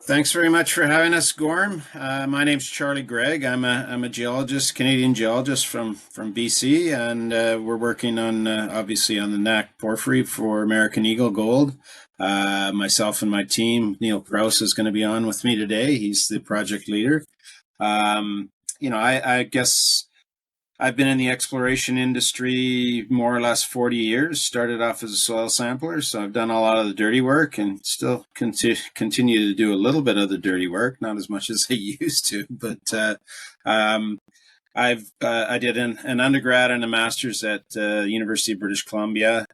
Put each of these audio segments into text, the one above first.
Thanks very much for having us, Gorm. My name's Charlie Gregg. I'm a geologist, Canadian geologist from BC, and we're working on obviously on the NAC porphyry for American Eagle Gold. Myself and my team, Neil Krause is going to be on with me today. He's the project leader. Um, I guess I've been in the exploration industry more or less 40 years. Started off as a soil sampler, so I've done a lot of the dirty work and still continue to do a little bit of the dirty work, not as much as I used to. But um, I did an undergrad and a master's at University of British Columbia.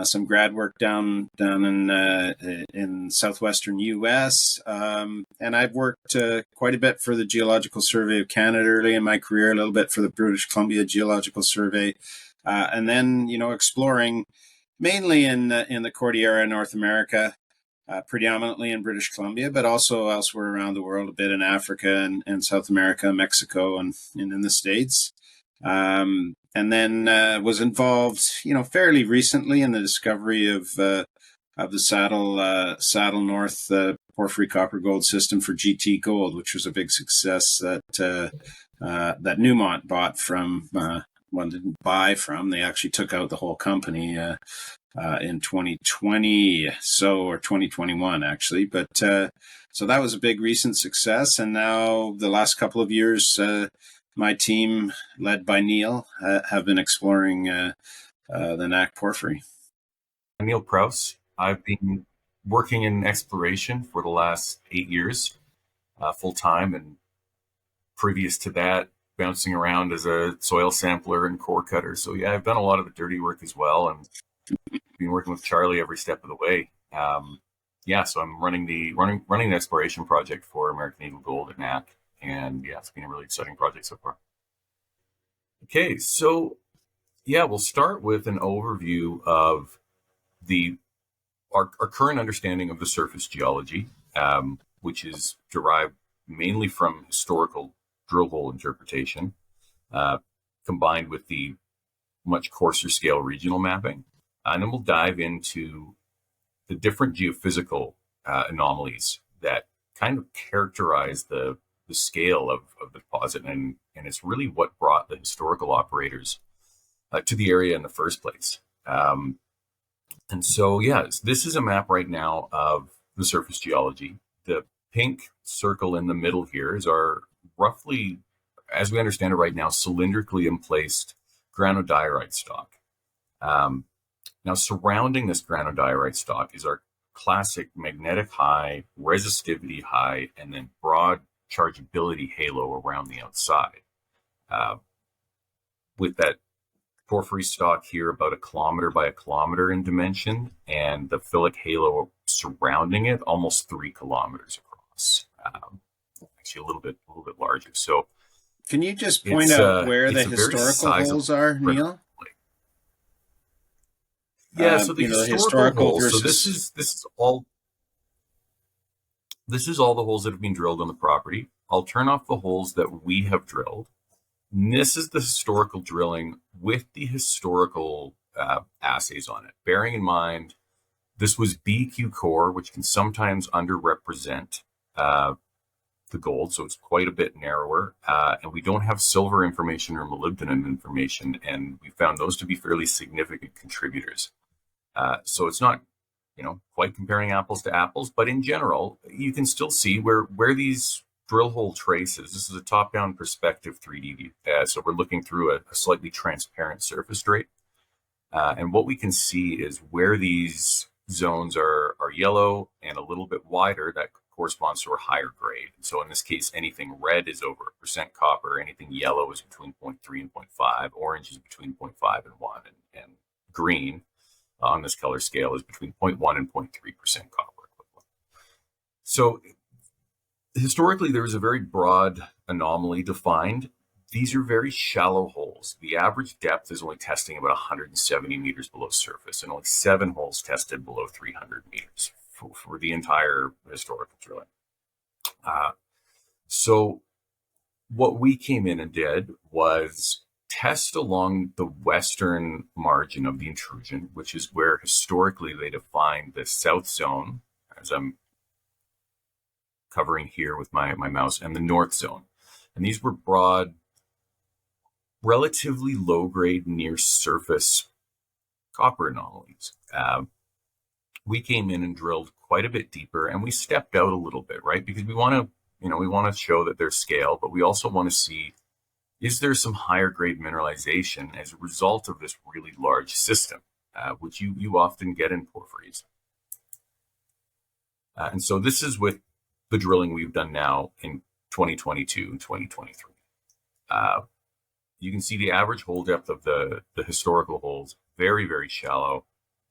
Some grad work down in southwestern U.S. And I've worked quite a bit for the Geological Survey of Canada early in my career, a little bit for the British Columbia Geological Survey, and then exploring mainly in the Cordillera, North America, predominantly in British Columbia, but also elsewhere around the world, a bit in Africa and South America, Mexico, and in the States. And then was involved, fairly recently in the discovery of the Saddle North porphyry copper gold system for GT Gold, which was a big success that Newmont bought from. Well, didn't buy from. They actually took out the whole company in 2020, or 2021 actually. But so that was a big recent success, and now the last couple of years, my team, led by Neil, have been exploring the NAC porphyry. Neil Krause. I've been working in exploration for the last 8 years, full time, and previous to that, bouncing around as a soil sampler and core cutter. So yeah, I've done a lot of the dirty work as well, and been working with Charlie every step of the way. Yeah, so I'm running the exploration project for American Eagle Gold at NAC, and yeah, it's been a really exciting project so far. Okay, so yeah, we'll start with an overview of the our current understanding of the surface geology, which is derived mainly from historical drill hole interpretation, combined with the much coarser scale regional mapping. And then we'll dive into the different geophysical anomalies that kind of characterize the scale of the deposit. And it's really what brought the historical operators to the area in the first place. And so, yeah, this is a map right now of the surface geology. The pink circle in the middle here is our roughly, as we understand it right now, cylindrically emplaced granodiorite stock. Now, surrounding this granodiorite stock is our classic magnetic high, resistivity high, and then broad chargeability halo around the outside. With that porphyry stock here about 1 kilometer by 1 kilometer in dimension, and the phyllic halo surrounding it almost 3 kilometers across. Actually, a little bit larger. So, can you just point out where the historical holes are, Neil? Yeah, so the historical holes. Versus... So this is all the holes that have been drilled on the property. I'll turn off the holes that we have drilled. And this is the historical drilling with the historical assays on it. Bearing in mind, this was BQ core, which can sometimes underrepresent the gold, so it's quite a bit narrower. And we don't have silver information or molybdenum information, and we found those to be fairly significant contributors. So it's not, quite comparing apples to apples, but in general, you can still see where these drill hole traces. This is a top-down perspective 3D view. So we're looking through a slightly transparent surface drape. And what we can see is where these zones are yellow and a little bit wider, that corresponds to a higher grade. So in this case, anything red is over 1% copper, anything yellow is between 0.3 and 0.5, orange is between 0.5 and 1, and green on this color scale is between 0.1 and 0.3% copper equivalent. So historically, there was a very broad anomaly defined. These are very shallow holes. The average depth is only testing about 170 meters below surface, and only 7 holes tested below 300 meters for the entire historical drilling. So what we came in and did was test along the western margin of the intrusion, which is where historically they defined the south zone, as I'm covering here with my mouse, and the north zone. And these were broad, relatively low grade, near surface copper anomalies. We came in and drilled quite a bit deeper, and we stepped out a little bit, right? Because we want to show that there's scale, but we also want to see, is there some higher grade mineralization as a result of this really large system, which you often get in porphyries. And so this is with the drilling we've done now in 2022 and 2023. You can see the average hole depth of the historical holes, very, very shallow.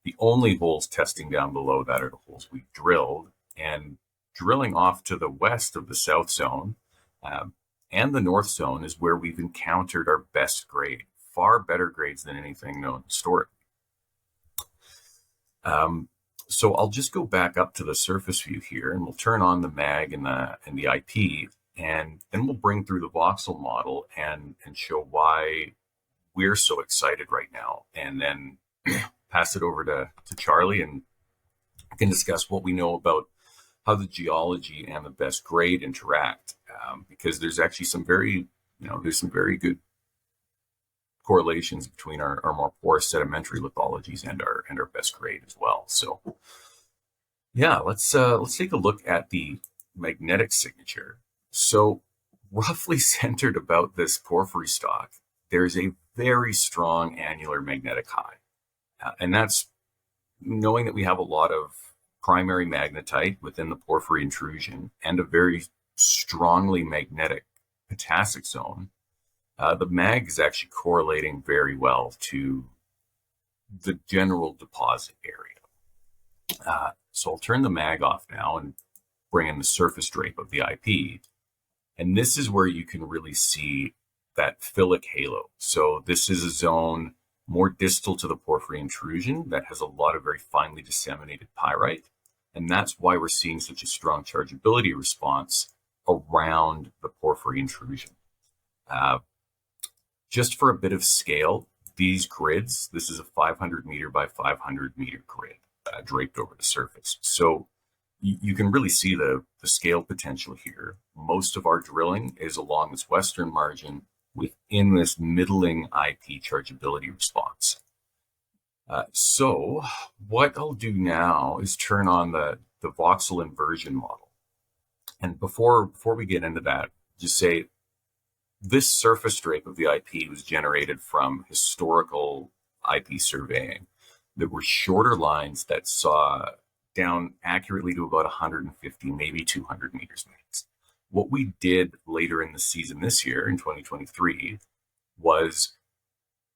The only holes testing down below that are the holes we drilled. And drilling off to the west of the south zone and the north zone is where we've encountered our best grade, far better grades than anything known historically. So I'll just go back up to the surface view here, and we'll turn on the mag and the IP, and then we'll bring through the voxel model and show why we're so excited right now, and then pass it over to Charlie, and can discuss what we know about how the geology and the best grade interact, because there's actually some very good correlations between our more porous sedimentary lithologies and our best grade as well. So yeah, let's take a look at the magnetic signature. So roughly centered about this porphyry stock, there's a very strong annular magnetic high. And that's knowing that we have a lot of primary magnetite within the porphyry intrusion and a very strongly magnetic potassic zone. The mag is actually correlating very well to the general deposit area. So I'll turn the mag off now and bring in the surface drape of the IP. And this is where you can really see that phyllic halo. So this is a zone more distal to the porphyry intrusion that has a lot of very finely disseminated pyrite. And that's why we're seeing such a strong chargeability response around the porphyry intrusion. Just for a bit of scale, these grids, this is a 500 meter by 500 meter grid draped over the surface. So you can really see the scale potential here. Most of our drilling is along this western margin within this middling IP chargeability response. So what I'll do now is turn on the voxel inversion model. And before we get into that, just say this surface drape of the IP was generated from historical IP surveying. There were shorter lines that saw down accurately to about 150, maybe 200 meters max. What we did later in the season this year, in 2023, was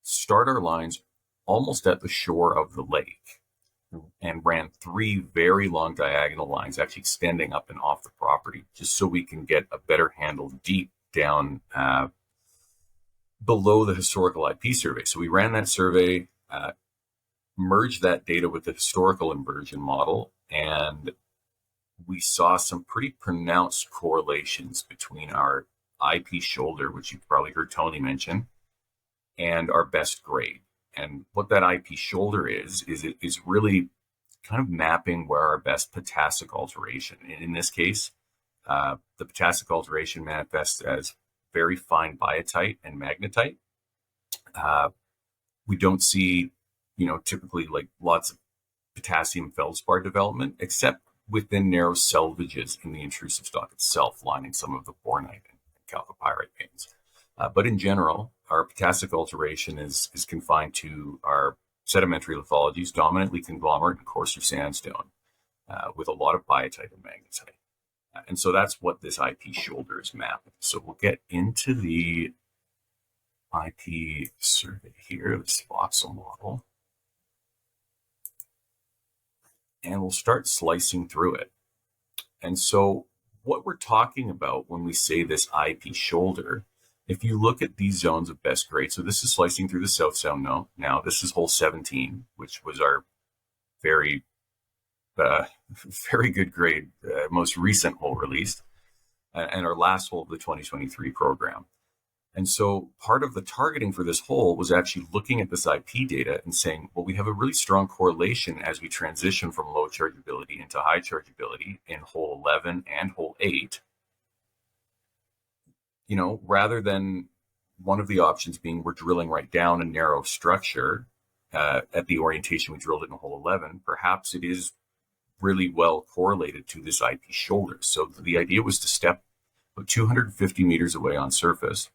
start our lines almost at the shore of the lake and ran 3 very long diagonal lines, actually extending up and off the property, just so we can get a better handle deep down below the historical IP survey. So we ran that survey, merged that data with the historical inversion model, and we saw some pretty pronounced correlations between our IP shoulder, which you've probably heard Tony mention, and our best grade. And what that IP shoulder is it is really kind of mapping where our best potassic alteration. And in this case, the potassic alteration manifests as very fine biotite and magnetite. We don't see, typically like lots of potassium feldspar development, except within narrow selvages in the intrusive stock itself, lining some of the bornite and chalcopyrite veins. But in general, our potassic alteration is confined to our sedimentary lithologies, dominantly conglomerate and coarser sandstone, with a lot of biotite and magnetite. And so that's what this IP shoulder is mapping. So we'll get into the IP survey here, this voxel model, and we'll start slicing through it. And so what we're talking about when we say this IP shoulder, if you look at these zones of best grade, so this is slicing through the south zone now. This is hole 17, which was our very good grade, most recent hole released, and our last hole of the 2023 program. And so part of the targeting for this hole was actually looking at this IP data and saying, well, we have a really strong correlation as we transition from low chargeability into high chargeability in hole 11 and hole 8, rather than one of the options being we're drilling right down a narrow structure at the orientation we drilled it in hole 11. Perhaps it is really well correlated to this IP shoulder. So the idea was to step about 250 meters away on surface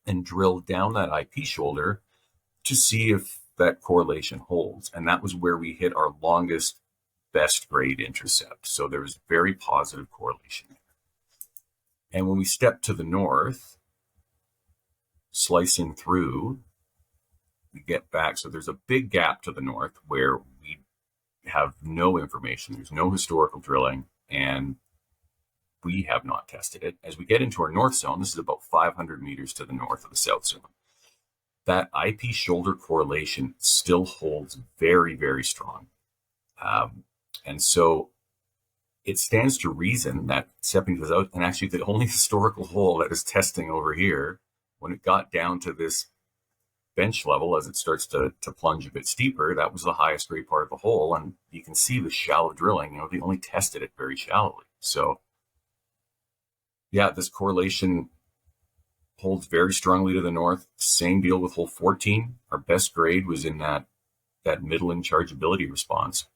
and drill down that IP shoulder to see if that correlation holds. And that was where we hit our longest, best grade intercept. So there was very positive correlation. And when we step to the north, slicing through, we get back. So there's a big gap to the north where we have no information. There's no historical drilling, and we have not tested it. As we get into our north zone, this is about 500 meters to the north of the south zone. That IP shoulder correlation still holds very, very strong. And so it stands to reason that stepping this out, and actually the only historical hole that is testing over here, when it got down to this bench level, as it starts to plunge a bit steeper, that was the highest grade part of the hole. And you can see the shallow drilling, they only tested it very shallowly. So yeah, this correlation holds very strongly to the north. Same deal with hole 14. Our best grade was in that middling chargeability response.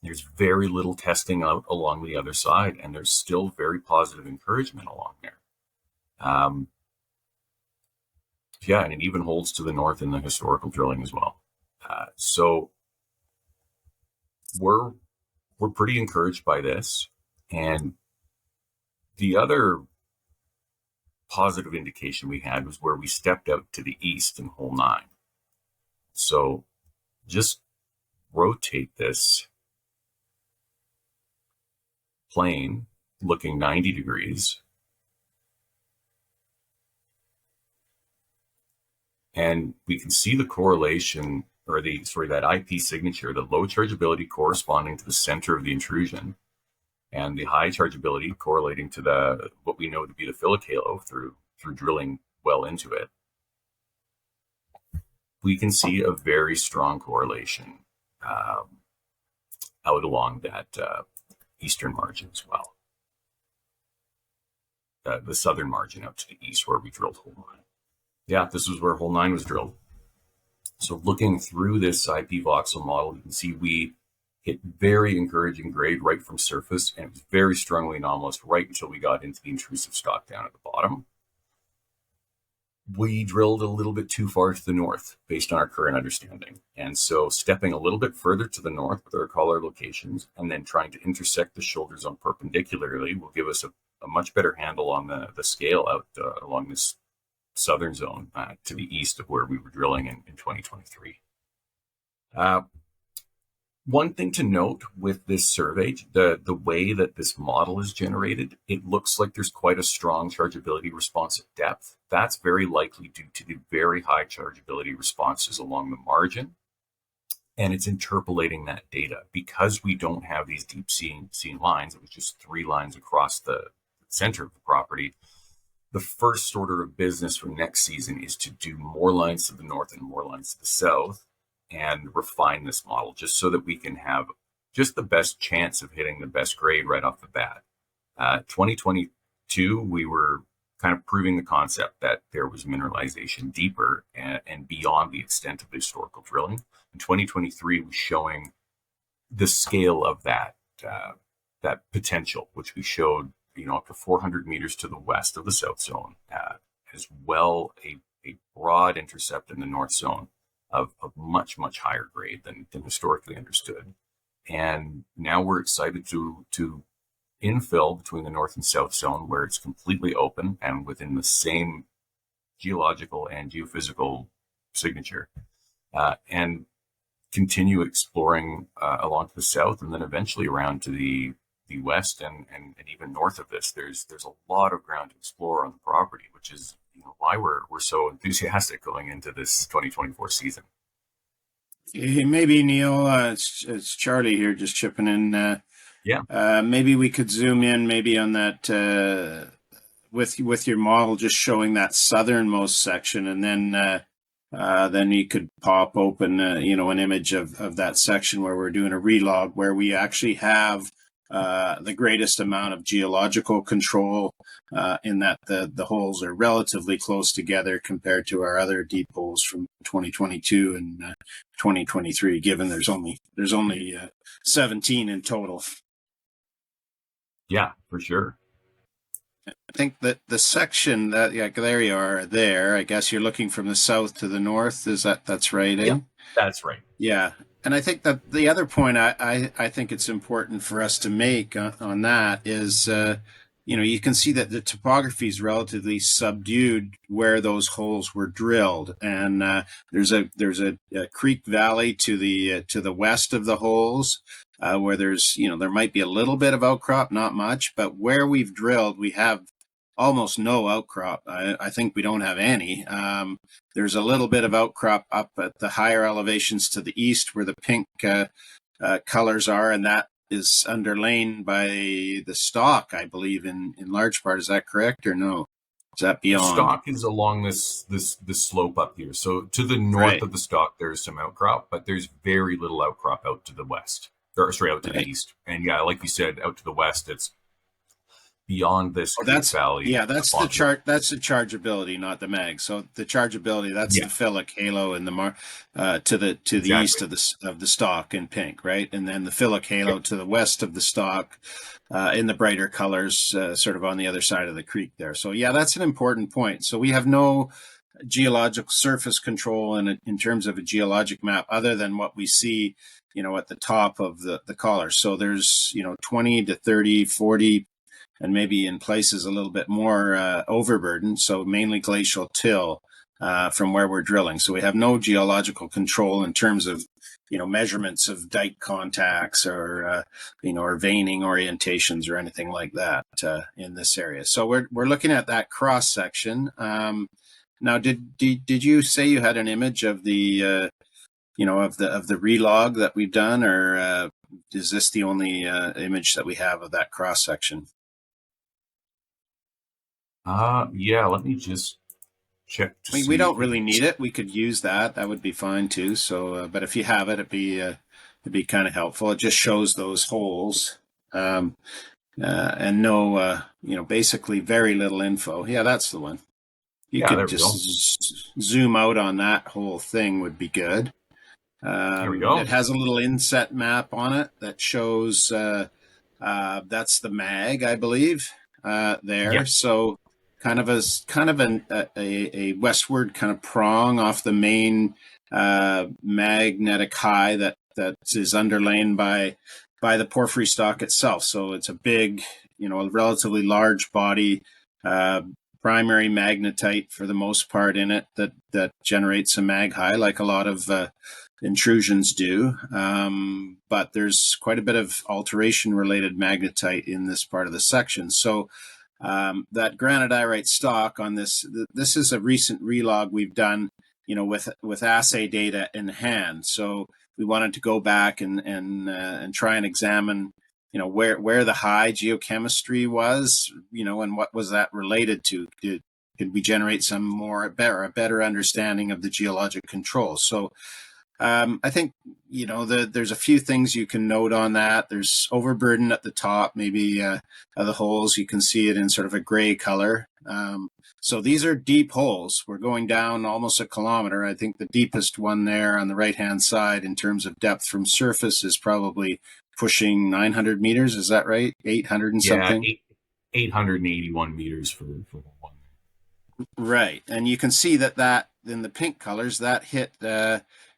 There's very little testing out along the other side, and there's still very positive encouragement along there. Yeah, and it even holds to the north in the historical drilling as well. So we're pretty encouraged by this. And the other positive indication we had was where we stepped out to the east in hole 9. So just rotate this plane looking 90 degrees, and we can see the correlation, or that IP signature, the low chargeability corresponding to the center of the intrusion, and the high chargeability correlating to what we know to be the fillip halo through drilling well into it. We can see a very strong correlation out along that eastern margin as well. The southern margin out to the east where we drilled hole 9. Yeah, this is where hole 9 was drilled. So looking through this IP voxel model, you can see we hit very encouraging grade right from surface, and it was very strongly anomalous right until we got into the intrusive stock down at the bottom. We drilled a little bit too far to the north based on our current understanding. And so stepping a little bit further to the north with our collar locations and then trying to intersect the shoulder zone perpendicularly will give us a much better handle on the scale out along this southern zone to the east of where we were drilling in 2023. One thing to note with this survey, the way that this model is generated, it looks like there's quite a strong chargeability response at depth. That's very likely due to the very high chargeability responses along the margin. And it's interpolating that data. Because we don't have these deep seam lines, it was just 3 lines across the center of the property. The first order of business for next season is to do more lines to the north and more lines to the south and refine this model just so that we can have just the best chance of hitting the best grade right off the bat. 2022, we were kind of proving the concept that there was mineralization deeper and beyond the extent of the historical drilling. In 2023 was showing the scale of that potential, which we showed up to 400 meters to the west of the south zone, as well a broad intercept in the north zone of much, much higher grade than historically understood. And now we're excited to infill between the north and south zone where it's completely open and within the same geological and geophysical signature, and continue exploring along to the south and then eventually around to the west and even north of this. There's a lot of ground to explore on the property, which is why we're so enthusiastic going into this 2024 season. Hey, maybe Neil, it's Charlie here, just chipping in. Yeah. Maybe we could zoom in maybe on that with your model just showing that southernmost section, and then you could pop open an image of that section where we're doing a relog where we actually have the greatest amount of geological control, in that the holes are relatively close together compared to our other deep holes from 2022 and 2023, given there's only 17 in total. Yeah, for sure. I think that the section that, yeah, there you are there. I guess you're looking from the south to the north. That's right, eh? Yep, that's right. Yeah. And I think that the other point I think it's important for us to make on that is, you can see that the topography is relatively subdued where those holes were drilled, and there's a creek valley to the west of the holes, where there might be a little bit of outcrop, not much, but where we've drilled, we have almost no outcrop. I think we don't have any. There's a little bit of outcrop up at the higher elevations to the east where the pink colors are, and that is underlain by the stock, I believe, in large part. Is that correct or no? Is that The beyond? stock is along this slope up here. So to the north Right, of the stock, there's some outcrop, but there's very little outcrop out to the west, or sorry, out to the right. east. And yeah, like you said, out to the west, it's beyond this Oh, creek valley that's up the onto. chart. That's the chargeability, not the mag. So the chargeability, that's the Yeah, phyllic halo in the to the east exactly. of the stalk in pink, right? And then the phyllic Yeah, halo to the west of the stalk, in the brighter colors, sort of on the other side of the creek there. So yeah, that's an important point. So we have no geological surface control in terms of a geologic map other than what we see, at the top of the collar. So there's 20 to 30, 40, and maybe in places a little bit more overburden, so mainly glacial till, from where we're drilling. So we have no geological control in terms of measurements of dike contacts or veining orientations or anything like that, in this area. So we're looking at that cross section. Now, did you say you had an image of the of the relog that we've done, or is this the only image that we have of that cross section? yeah. Let me just check to We see don't if really need it's. it. We could use that. That would be fine too. So, but if you have it, it'd be kind of helpful. It just shows those holes, um, and no, basically very little info. Yeah, that's the one. You Yeah, could there we just go. zoom out on that whole thing would be good. There we It go. has a little inset map on it that shows, that's the mag, I believe, there. Yes. So kind of a westward kind of prong off the main magnetic high that is underlain by the porphyry stock itself. So it's a big, a relatively large body, uh, primary magnetite for the most part in it that generates a mag high, like a lot of intrusions do. But there's quite a bit of alteration related magnetite in this part of the section. So that granodiorite stock on this is a recent relog we've done, with assay data in hand. So we wanted to go back and try and examine, where the high geochemistry was, and what was that related to. Could we generate a better understanding of the geologic control? So I think, there's a few things you can note on that. There's overburden at the top, maybe of the holes. You can see it in sort of a gray color. So these are deep holes. We're going down almost a kilometer. I think the deepest one there on the right-hand side in terms of depth from surface is probably pushing 900 meters. Is that right? 800 and Yeah, something? 881 meters for one. Right. And you can see that in the pink colors, that hit,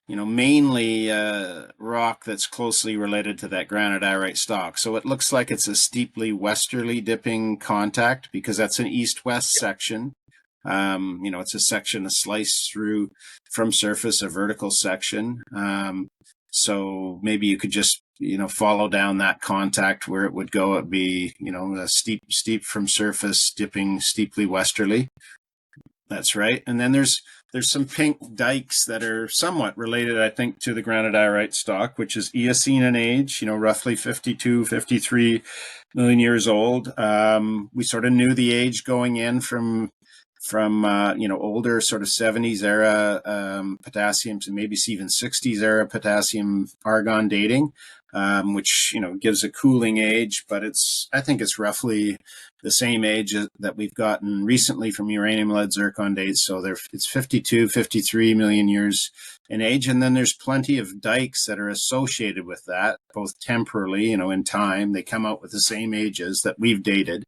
mainly rock that's closely related to that granodiorite stock. So it looks like it's a steeply westerly dipping contact because that's an east-west section. It's a section, a slice through from surface, a vertical section. So maybe you could just, follow down that contact where it would go. It'd be, a steep from surface, dipping steeply westerly. That's right. And then there's there's some pink dikes that are somewhat related, I think, to the granodiorite stock, which is Eocene in age, roughly 52, 53 million years old. We sort of knew the age going in from older sort of 70s era potassium to maybe even 60s era potassium argon dating, which gives a cooling age, but I think it's roughly the same age that we've gotten recently from uranium lead zircon dates. So it's 52, 53 million years in age. And then there's plenty of dikes that are associated with that, both temporally, in time. They come out with the same ages that we've dated.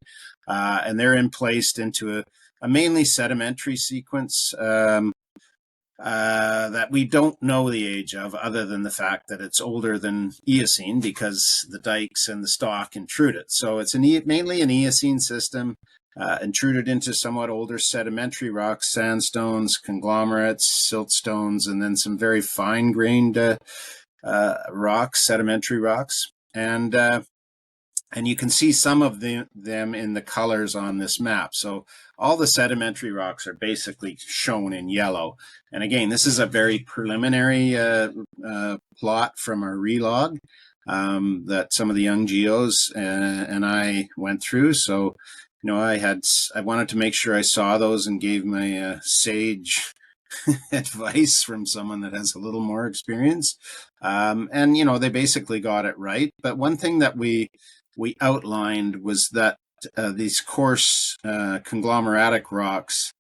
And they're placed into a mainly sedimentary sequence that we don't know the age of, other than the fact that it's older than Eocene because the dikes and the stock intrude it. So it's mainly an Eocene system, intruded into somewhat older sedimentary rocks, sandstones, conglomerates, siltstones, and then some very fine-grained rocks, sedimentary rocks. And you can see some of them in the colors on this map. So all the sedimentary rocks are basically shown in yellow. And again, this is a very preliminary plot from our relog that some of the young geos and I went through. So, I wanted to make sure I saw those and gave my sage advice from someone that has a little more experience. And, they basically got it right. But one thing that we outlined was that these coarse conglomeratic rocks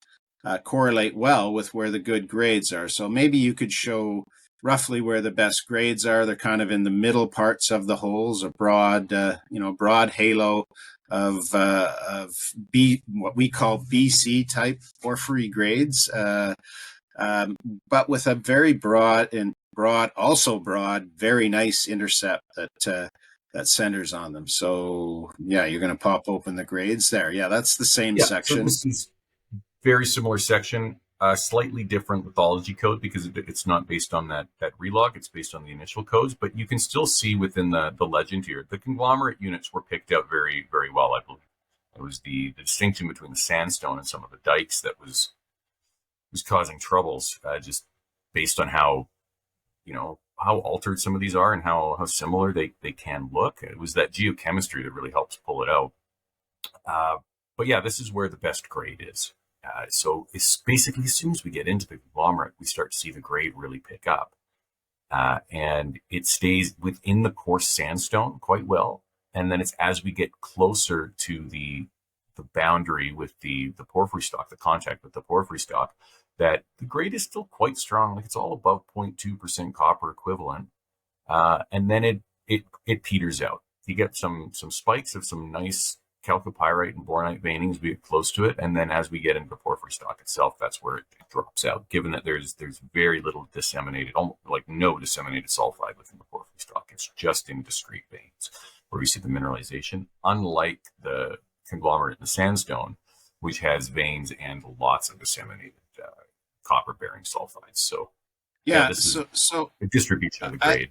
correlate well with where the good grades are. So maybe you could show roughly where the best grades are. They're kind of in the middle parts of the holes, a broad halo of what we call BC type porphyry grades, but with a very broad, very nice intercept that centers on them. So yeah, you're going to pop open the grades there. Yeah, that's the same section. So this is very similar section, slightly different lithology code because it's not based on that relog. It's based on the initial codes, but you can still see within the legend here, the conglomerate units were picked out very, very well, I believe. It was the distinction between the sandstone and some of the dikes that was causing troubles, just based on how altered some of these are and how similar they can look. It was that geochemistry that really helps pull it out. But yeah, this is where the best grade is. So it's basically, as soon as we get into the conglomerate, we start to see the grade really pick up. And it stays within the coarse sandstone quite well. And then it's as we get closer to the boundary with the porphyry stock, the contact with the porphyry stock, that the grade is still quite strong. Like it's all about 0.2% copper equivalent. And then it peters out. You get some spikes of some nice chalcopyrite and bornite veining as we get close to it. And then as we get into the porphyry stock itself, that's where it drops out, given that there's very little disseminated, almost like no disseminated sulfide within the porphyry stock. It's just in discrete veins where we see the mineralization, unlike the conglomerate in the sandstone, which has veins and lots of disseminated copper-bearing sulfides. So this is a distribution of the grade.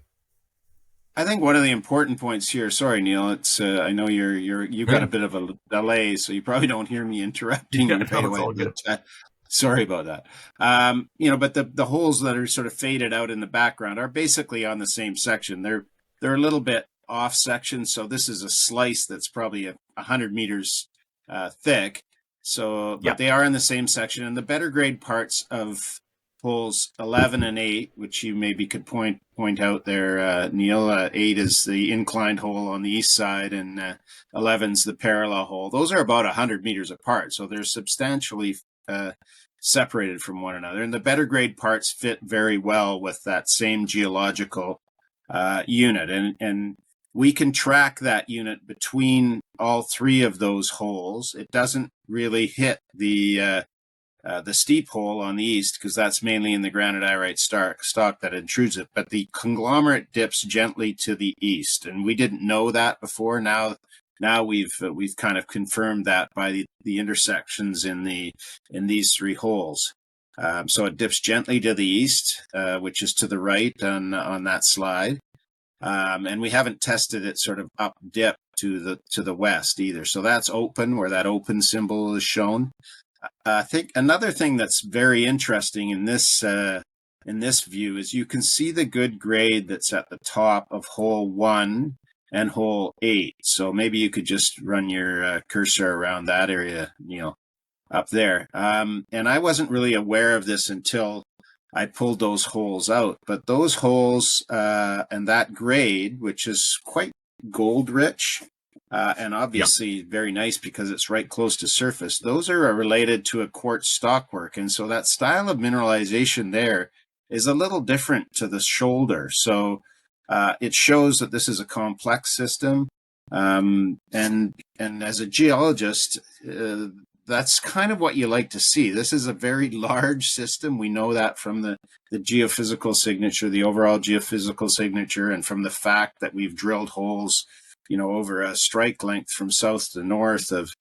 I think one of the important points here. Sorry, Neil. It's I know you've got a bit of a delay, so you probably don't hear me interrupting you right away. But, sorry about that. But the holes that are sort of faded out in the background are basically on the same section. They're a little bit off section, so this is a slice that's probably 100 meters thick. So, but they are in the same section, and the better grade parts of holes 11 and 8, which you maybe could point out there, Neil. 8 is the inclined hole on the east side, and 11 is the parallel hole. Those are about 100 meters apart, so they're substantially separated from one another. And the better grade parts fit very well with that same geological unit. And we can track that unit between all three of those holes. It doesn't really hit the steep hole on the east because that's mainly in the granodiorite stock that intrudes it. But the conglomerate dips gently to the east, and we didn't know that before. Now we've kind of confirmed that by the intersections in these three holes. So it dips gently to the east, which is to the right on that slide. And we haven't tested it sort of up dip to the west either. So that's open, where that open symbol is shown. I think another thing that's very interesting in this view is you can see the good grade that's at the top of hole 1 and hole 8. So maybe you could just run your cursor around that area, up there. And I wasn't really aware of this until I pulled those holes out. But those holes and that grade, which is quite gold rich, and Yeah. obviously very nice because it's right close to surface, those are related to a quartz stockwork. And so that style of mineralization there is a little different to the shoulder. So it shows that this is a complex system. And as a geologist, that's kind of what you like to see. This is a very large system. We know that from the geophysical signature, the overall geophysical signature, and from the fact that we've drilled holes, over a strike length from south to north of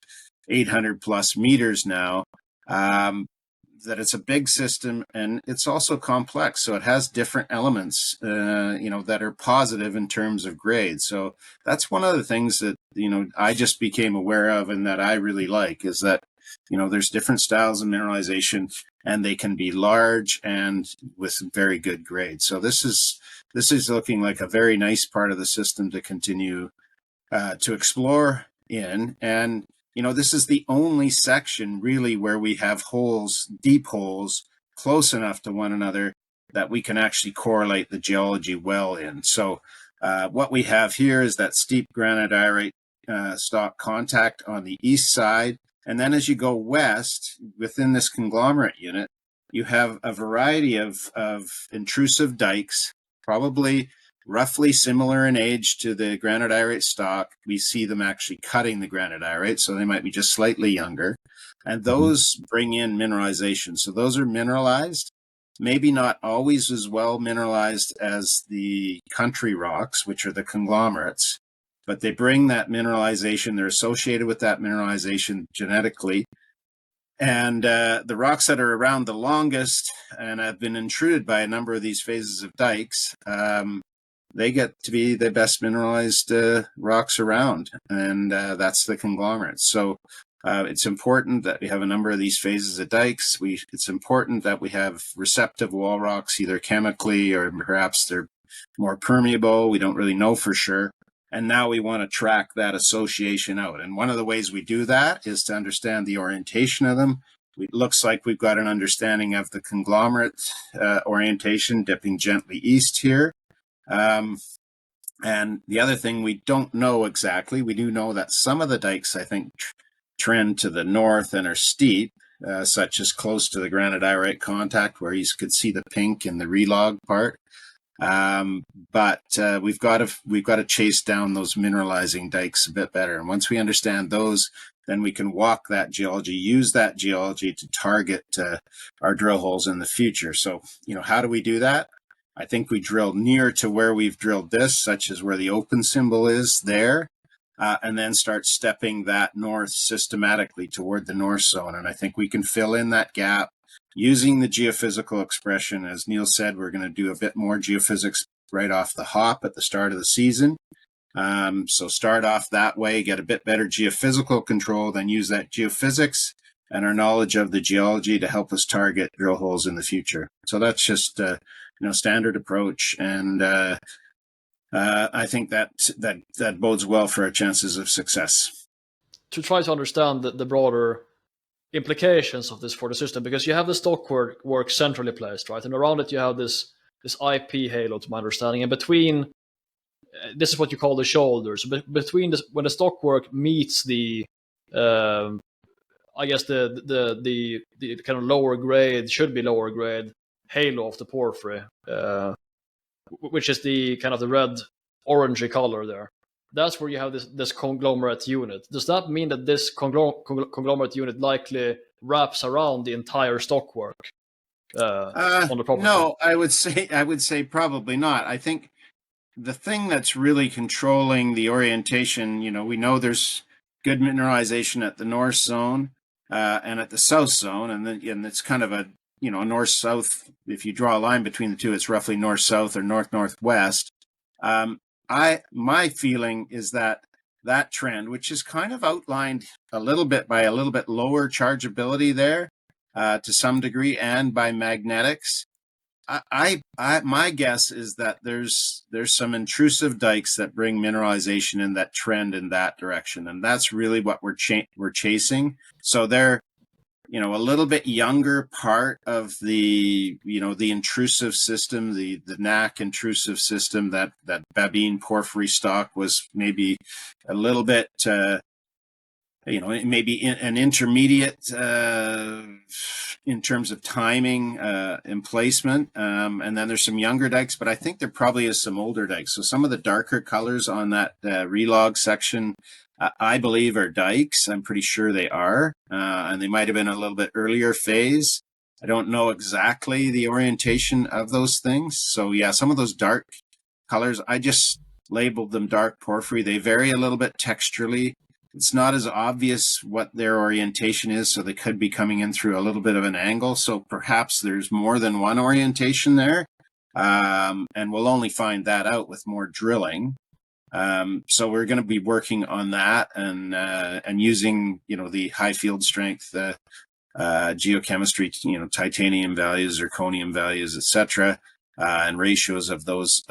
800 plus meters now. That it's a big system and it's also complex. So it has different elements, that are positive in terms of grade. So that's one of the things that, I just became aware of and that I really like is that, there's different styles of mineralization and they can be large and with very good grade. So this is looking like a very nice part of the system to continue to explore in. And this is the only section really where we have holes, deep holes, close enough to one another that we can actually correlate the geology well in. So what we have here is that steep granodiorite stock contact on the east side. And then as you go west within this conglomerate unit, you have a variety of intrusive dikes, probably roughly similar in age to the granodiorite stock. We see them actually cutting the granodiorite, so they might be just slightly younger. And those bring in mineralization. So those are mineralized, maybe not always as well mineralized as the country rocks, which are the conglomerates, but they bring that mineralization. They're associated with that mineralization genetically. And the rocks that are around the longest and have been intruded by a number of these phases of dikes, they get to be the best mineralized rocks around, and that's the conglomerates. So it's important that we have a number of these phases of dikes. It's important that we have receptive wall rocks, either chemically or perhaps they're more permeable. We don't really know for sure. And now we want to track that association out. And one of the ways we do that is to understand the orientation of them. It looks like we've got an understanding of the conglomerate orientation dipping gently east here. And the other thing we don't know exactly, we do know that some of the dikes, I think, trend to the north and are steep, such as close to the granodiorite contact where you could see the pink in the relog part. But we've got to chase down those mineralizing dikes a bit better. And once we understand those, then we can walk that geology, use that geology to target our drill holes in the future. So, how do we do that? I think we drill near to where we've drilled this, such as where the open symbol is there, and then start stepping that north systematically toward the north zone. And I think we can fill in that gap using the geophysical expression. As Neil said, we're going to do a bit more geophysics right off the hop at the start of the season. So start off that way, get a bit better geophysical control, then use that geophysics and our knowledge of the geology to help us target drill holes in the future. So that's just standard approach, and I think that bodes well for our chances of success. To try to understand the broader implications of this for the system, because you have the stockwork centrally placed, right, and around it you have this IP halo, to my understanding, and between this is what you call the shoulders. But between this, when the stockwork meets the I guess the kind of lower grade, should be lower grade halo of the porphyry, which is the kind of the red orangey color there. That's where you have this conglomerate unit. Does that mean that this conglomerate unit likely wraps around the entire stockwork on the property? No, I would say probably not. I think the thing that's really controlling the orientation, we know there's good mineralization at the north zone and at the south zone, and it's kind of a north-south. If you draw a line between the two, it's roughly north-south or north-northwest. My feeling is that that trend, which is kind of outlined a little bit by a little bit lower chargeability there to some degree, and by magnetics. My guess is that there's some intrusive dikes that bring mineralization in that trend in that direction, and that's really what we're chasing. So they're, a little bit younger part of the, the intrusive system, the NAC intrusive system, that Babine porphyry stock was maybe a little bit, maybe an intermediate in terms of timing and placement. And then there's some younger dikes, but I think there probably is some older dikes. So some of the darker colors on that relog section, I believe, are dikes. I'm pretty sure they are. And they might have been a little bit earlier phase. I don't know exactly the orientation of those things. So yeah, some of those dark colors, I just labeled them dark porphyry. They vary a little bit texturally. It's not as obvious what their orientation is, so they could be coming in through a little bit of an angle. So perhaps there's more than one orientation there. And we'll only find that out with more drilling. So we're going to be working on that and using, the high field strength geochemistry, titanium values, zirconium values, etc., and ratios of those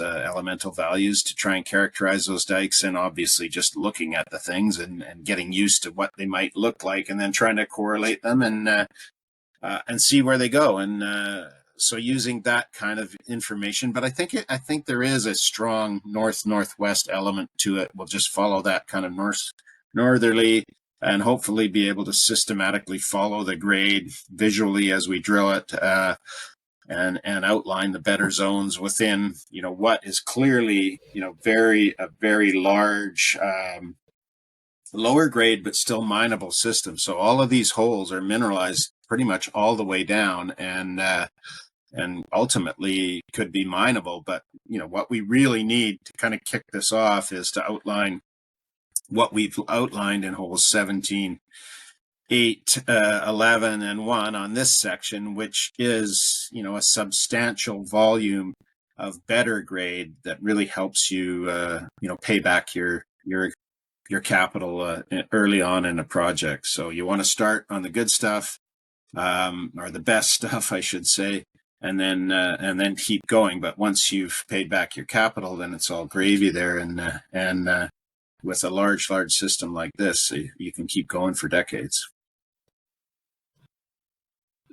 elemental values to try and characterize those dikes, and obviously just looking at the things and getting used to what they might look like, and then trying to correlate them and see where they go. And so using that kind of information, but I think there is a strong northwest element to it. We'll just follow that kind of northerly, and hopefully be able to systematically follow the grade visually as we drill it. And outline the better zones within, what is clearly, a very large, lower grade, but still mineable system. So all of these holes are mineralized pretty much all the way down, and ultimately could be mineable. But, what we really need to kind of kick this off is to outline what we've outlined in holes 17, 8, 11, and 1 on this section, which is, a substantial volume of better grade that really helps you, pay back your capital early on in a project. So you want to start on the good stuff, or the best stuff, I should say, and then keep going. But once you've paid back your capital, then it's all gravy there, and with a large system like this, you can keep going for decades.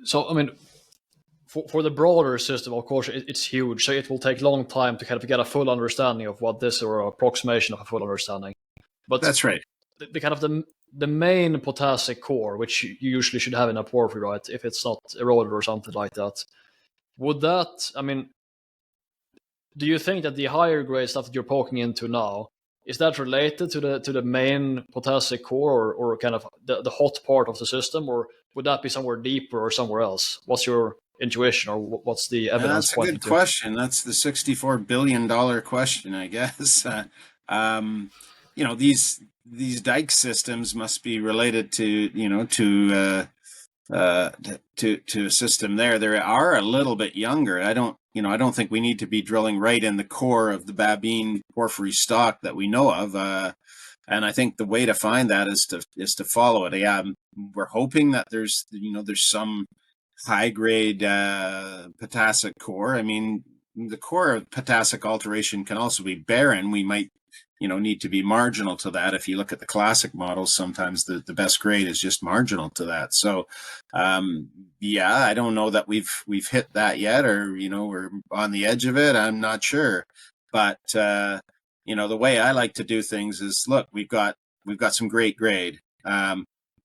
So, I mean, for the broader system, of course, it's huge. So it will take a long time to kind of get a full understanding of what this, or approximation of a full understanding. But that's right. The kind of the main potassic core, which you usually should have in a porphyry, right? If it's not eroded or something like that, would that? I mean, do you think that the higher grade stuff that you're poking into now, is that related to the main potassic core, or kind of the hot part of the system, or would that be somewhere deeper or somewhere else? What's your intuition, or what's the evidence? That's a good question. That's the $64 billion question, I guess. These dike systems must be related to a system there. They are a little bit younger. I don't think we need to be drilling right in the core of the Babine porphyry stock that we know of. And I think the way to find that is to follow it. Yeah, we're hoping that there's some high grade potassic core. I mean, the core of potassic alteration can also be barren. We might need to be marginal to that. If you look at the classic models, sometimes the best grade is just marginal to that. So I don't know that we've hit that yet, or we're on the edge of it. I'm not sure. But the way I like to do things is, look, we've got some great grade.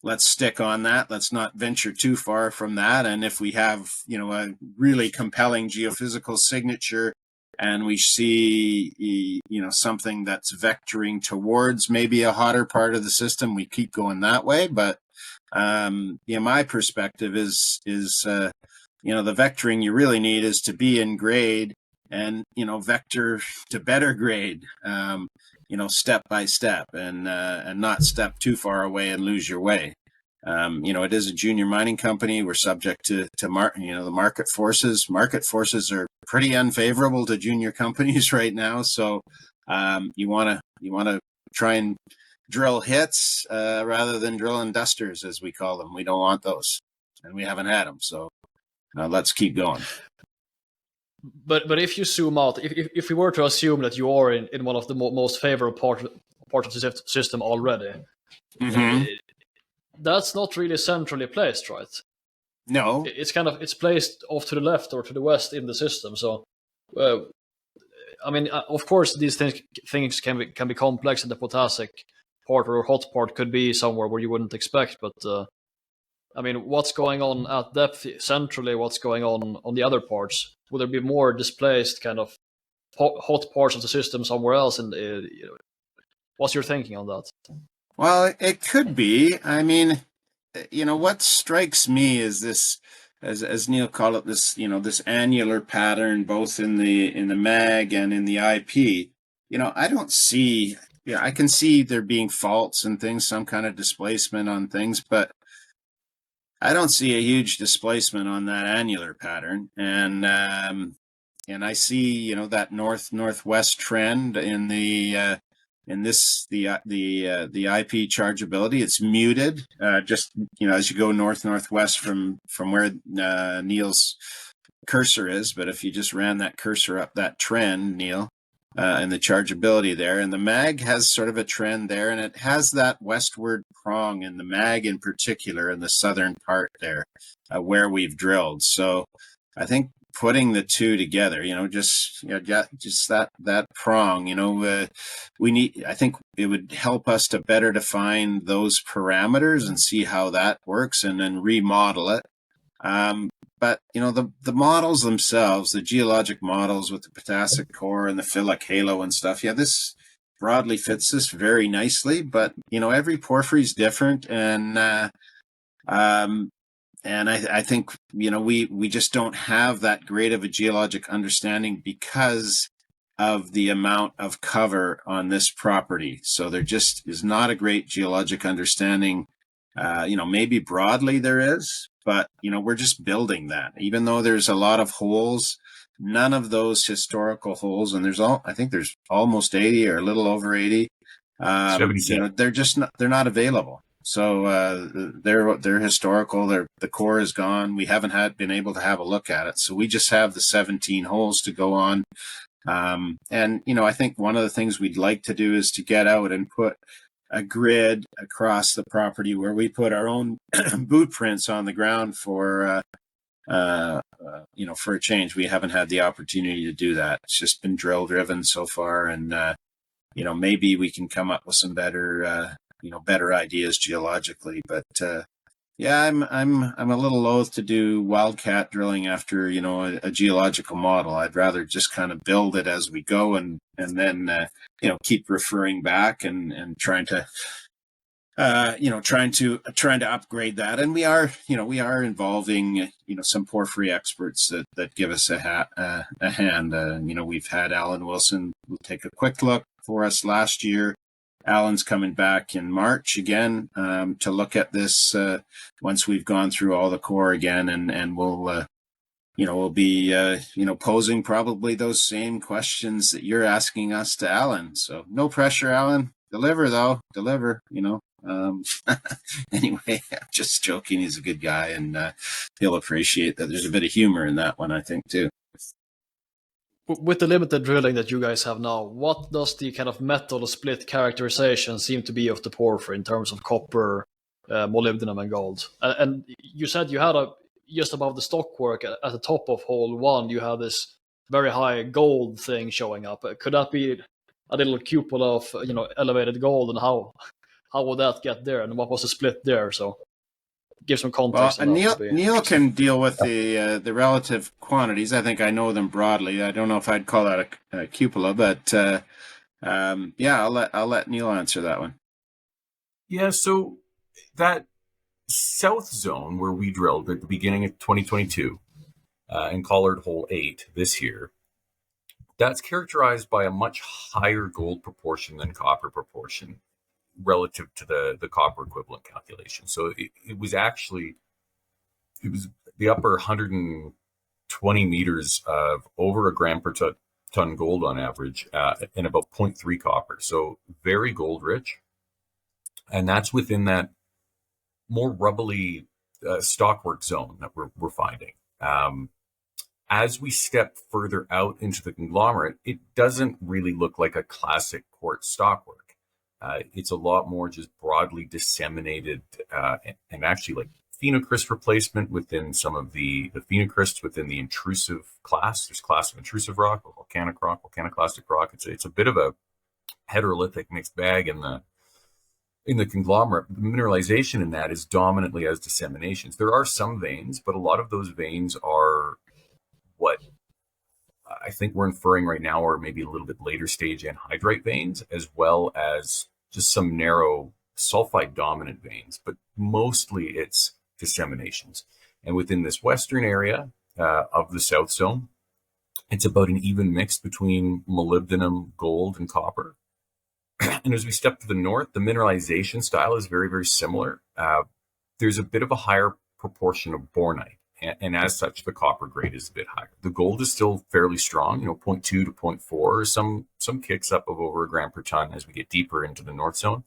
Let's stick on that. Let's not venture too far from that. And if we have, a really compelling geophysical signature, and we see, something that's vectoring towards maybe a hotter part of the system, we keep going that way. But, my perspective is the vectoring you really need is to be in grade, and, vector to better grade, step by step, and not step too far away and lose your way. It is a junior mining company. We're subject to the market forces. Market forces are pretty unfavorable to junior companies right now. So you want to try and drill hits rather than drilling dusters, as we call them. We don't want those, and we haven't had them. So let's keep going. But if you zoom out, if we were to assume that you are in one of the most favorable part of the system already, that's not really centrally placed, right? No, It's placed off to the left or to the west in the system. So, I mean, of course, these things can be complex, and the potassic part or hot part could be somewhere where you wouldn't expect. But I mean, what's going on at depth centrally? What's going on the other parts? Will there be more displaced kind of hot parts of the system somewhere else? And what's your thinking on that? well, it could be. I mean, what strikes me is this, as Neil called it, this this annular pattern, both in the mag and in the IP. I don't see. Yeah, I can see there being faults and things, some kind of displacement on things, but I don't see a huge displacement on that annular pattern, and I see that northwest trend in the IP chargeability. It's muted, just as you go northwest from where Neil's cursor is. But if you just ran that cursor up that trend, Neil, and the chargeability there, and the mag has sort of a trend there, and it has that westward prong in the mag in particular in the southern part there, where we've drilled. So I think putting the two together, just that prong, we need. I think it would help us to better define those parameters and see how that works, and then remodel it. But the models themselves, the geologic models with the potassic core and the phyllic halo and stuff, this broadly fits this very nicely. But every porphyry is different, and I think we just don't have that great of a geologic understanding because of the amount of cover on this property. So there just is not a great geologic understanding. Maybe broadly there is, but we're just building that. Even though there's a lot of holes, none of those historical holes, and I think there's almost 80 or a little over 80. They're not available. So they're historical. The core is gone. We haven't been able to have a look at it. So we just have the 17 holes to go on. And I think one of the things we'd like to do is to get out and put a grid across the property where we put our own boot prints on the ground for a change. We haven't had the opportunity to do that. It's just been drill driven so far, and maybe we can come up with some better ideas geologically. But I'm a little loath to do wildcat drilling after a geological model. I'd rather just kind of build it as we go, and then keep referring back and trying to upgrade that. And we are involving some porphyry experts that give us a hand. We've had Alan Wilson take a quick look for us last year. Alan's coming back in March again to look at this once we've gone through all the core again, and we'll be posing probably those same questions that you're asking us to Alan. So no pressure, Alan. Deliver though. Deliver. Anyway, I'm just joking. He's a good guy, and he'll appreciate that. There's a bit of humor in that one, I think, too. With the limited drilling that you guys have now, what does the kind of metal split characterization seem to be of the porphyry in terms of copper, molybdenum, and gold? And you said you had just above the stockwork at the top of hole 1, you have this very high gold thing showing up. Could that be a little cupola of elevated gold, and how would that get there, and what was the split there? So give some context. Well, Neil can deal with the relative quantities. I think I know them broadly. I don't know if I'd call that a cupola, but I'll let Neil answer that one. Yeah, so that south zone where we drilled at the beginning of 2022 and collared hole 8 this year, that's characterized by a much higher gold proportion than copper proportion relative to the copper equivalent calculation. So it was the upper 120 meters of over a gram per ton ton gold on average, and about 0.3 copper. So very gold rich. And that's within that more rubbly stockwork zone that we're finding. As we step further out into the conglomerate, it doesn't really look like a classic quartz stockwork. It's a lot more just broadly disseminated and actually like phenocryst replacement within some of the phenocrysts within the intrusive class. There's class of intrusive rock, or volcanic rock, volcaniclastic rock. It's a bit of a heterolithic mixed bag in the conglomerate. The mineralization in that is dominantly as disseminations. There are some veins, but a lot of those veins are what I think we're inferring right now are maybe a little bit later stage anhydrite veins, as well as just some narrow sulfide dominant veins, but mostly it's disseminations. And within this western area of the South Zone, it's about an even mix between molybdenum, gold, and copper. And as we step to the north, the mineralization style is very, very similar. There's a bit of a higher proportion of bornite. And as such, the copper grade is a bit higher. The gold is still fairly strong, 0.2 to 0.4, some kicks up of over a gram per ton as we get deeper into the north zone.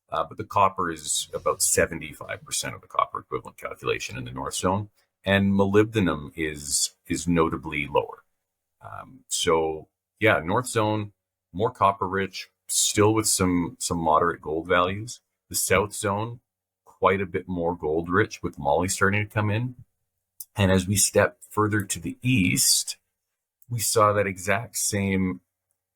But the copper is about 75% of the copper equivalent calculation in the north zone. And molybdenum is notably lower. So yeah, north zone, more copper rich, still with some moderate gold values. The south zone, quite a bit more gold rich with moly starting to come in. And as we step further to the east, we saw that exact same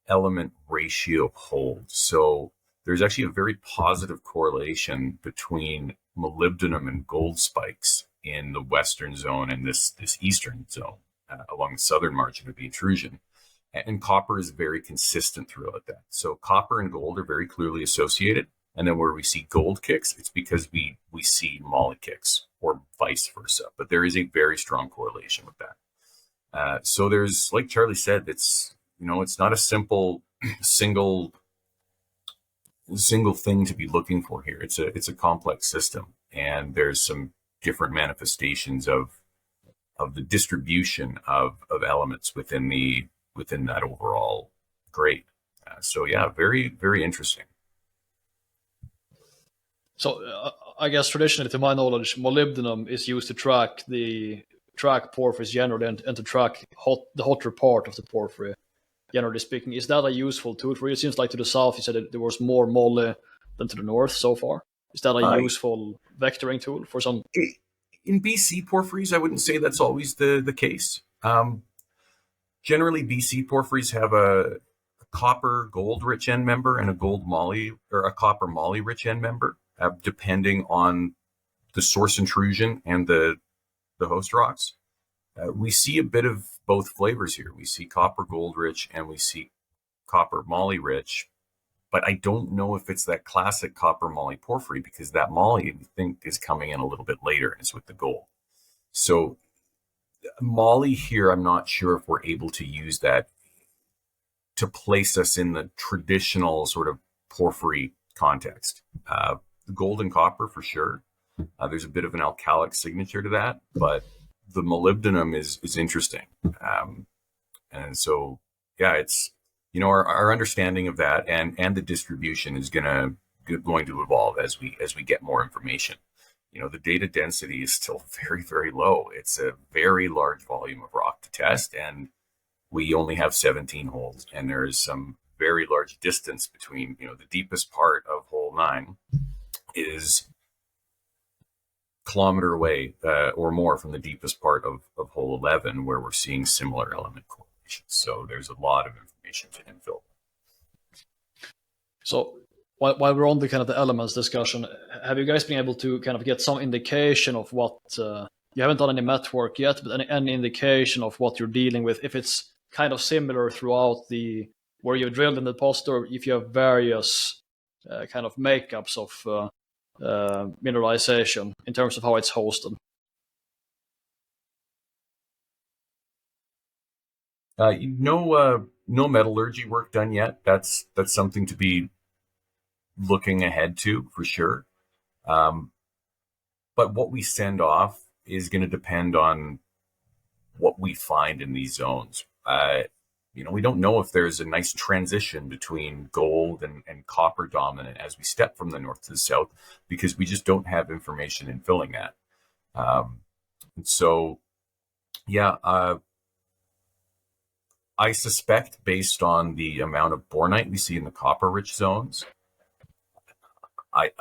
element ratio hold. So there's actually a very positive correlation between molybdenum and gold spikes in the western zone and this eastern zone along the southern margin of the intrusion. And copper is very consistent throughout that. So copper and gold are very clearly associated. And then where we see gold kicks, it's because we see moly kicks, or vice versa. But there is a very strong correlation with that. So there's, like Charlie said, it's not a simple single thing to be looking for here. It's a complex system, and there's some different manifestations of the distribution of elements within that overall grade. So yeah, very, very interesting. So I guess traditionally, to my knowledge, molybdenum is used to track porphyries generally, and to track the hotter part of the porphyry. Generally speaking, is that a useful tool for you? It seems like to the south, you said that there was more moly than to the north so far. Is that a useful vectoring tool for some? In BC porphyries, I wouldn't say that's always the case. Generally, BC porphyries have a copper gold rich end member and a gold moly or a copper moly rich end member, depending on the source intrusion and the host rocks. We see a bit of both flavors here. We see copper gold rich and we see copper moly rich, but I don't know if it's that classic copper moly porphyry, because that moly, I think, is coming in a little bit later and it's with the gold. So moly here, I'm not sure if we're able to use that to place us in the traditional sort of porphyry context. Gold and copper for sure. There's a bit of an alkalic signature to that, but the molybdenum is interesting. And so, yeah, it's, our understanding of that and the distribution is going to evolve as we get more information. The data density is still very, very low. It's a very large volume of rock to test, and we only have 17 holes, and there is some very large distance between, the deepest part of hole 9 is kilometer away or more from the deepest part of hole 11, where we're seeing similar element correlations. So there's a lot of information to infill. So while we're on the kind of the elements discussion, have you guys been able to kind of get some indication of what you haven't done any met work yet, but any indication of what you're dealing with, if it's kind of similar throughout where you've drilled in the deposit, or if you have various kind of makeups of mineralization in terms of how it's hosted? No metallurgy work done yet. That's something to be looking ahead to for sure. But what we send off is going to depend on what we find in these zones. we don't know if there's a nice transition between gold and copper dominant as we step from the north to the south, because we just don't have information in filling that. And so, yeah, I suspect, based on the amount of bornite we see in the copper-rich zones, I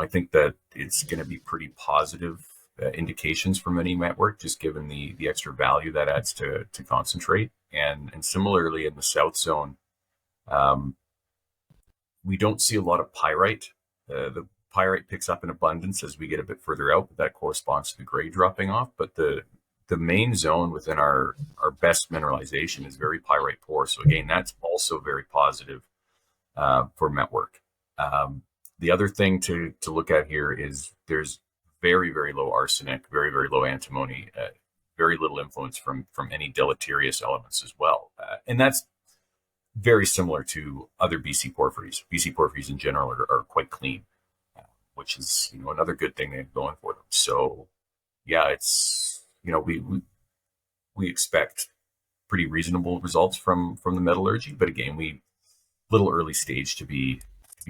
think that it's going to be pretty positive indications from any network, just given the extra value that adds to concentrate. And similarly in the south zone, we don't see a lot of pyrite. The pyrite picks up in abundance as we get a bit further out, but that corresponds to the grade dropping off. But the main zone within our best mineralization is very pyrite poor. So again, that's also very positive for network. The other thing to look at here is there's very, very low arsenic, very, very low antimony, very little influence from any deleterious elements as well. And that's very similar to other BC porphyries. BC porphyries in general are quite clean, which is another good thing they have going for them. So yeah, it's we expect pretty reasonable results from the metallurgy, but again, we little early stage to be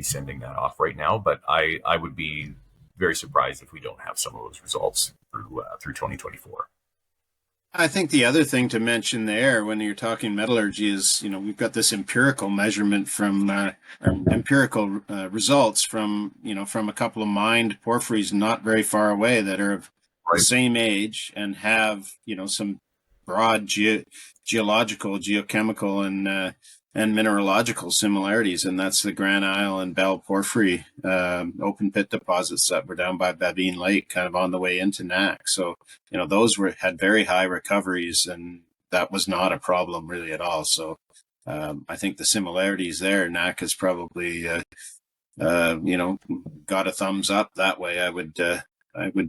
sending that off right now. But I would be very surprised if we don't have some of those results through 2024. I think the other thing to mention there when you're talking metallurgy is, we've got this empirical measurement from empirical results from a couple of mined porphyries not very far away that are of the same age and have, some broad geological, geochemical, and mineralogical similarities, and that's the Grand Isle and Bell porphyry open pit deposits that were down by Babine Lake, kind of on the way into NAC. So, those had very high recoveries, and that was not a problem really at all. So, I think the similarities there, NAC has probably, got a thumbs up that way. I would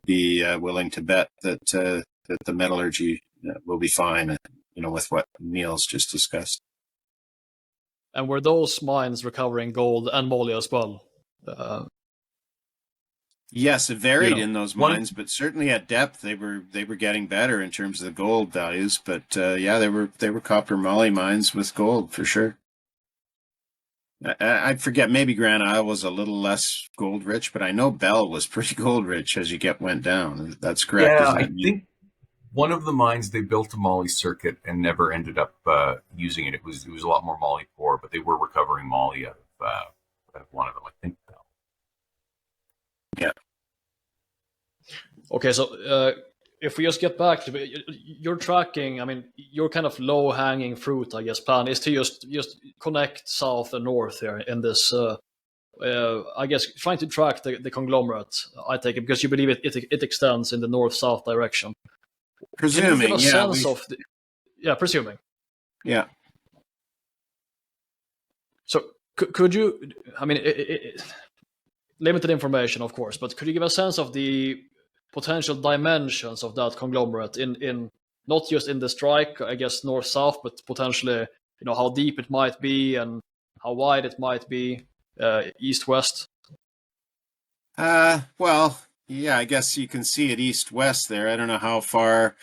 be willing to bet that the metallurgy will be fine, with what Neil's just discussed. And were those mines recovering gold and moly as well? Yes, it varied in those mines, but certainly at depth they were getting better in terms of the gold values. But yeah, they were copper moly mines with gold for sure. I forget, maybe Grand Isle was a little less gold rich, but I know Bell was pretty gold rich as you went down. That's correct. Yeah, I think one of the mines they built a moly circuit and never ended up using it. It was a lot more moly poor, but they were recovering moly out of one of them, I think. Yeah. Okay, so if we just get back to you're tracking, your kind of low hanging fruit, I guess, plan is to just connect south and north here in this. I guess trying to track the conglomerate. I take it because you believe it extends in the north-south direction. Presuming, presuming. Yeah. So could you? Limited information, of course, but could you give a sense of the potential dimensions of that conglomerate in not just in the strike, I guess, north-south, but potentially, how deep it might be and how wide it might be, east-west? Well, yeah, I guess you can see it east-west there. I don't know how far.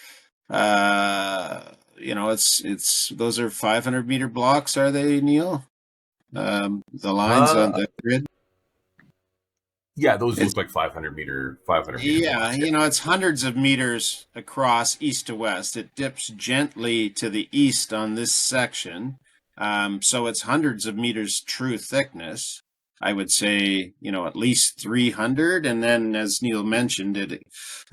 It's those are 500-meter blocks, are they, Neil? The lines on the grid. Yeah, those look like 500 meter. Yeah, blocks. It's hundreds of meters across east to west. It dips gently to the east on this section, so it's hundreds of meters true thickness. I would say, at least 300. And then, as Neil mentioned,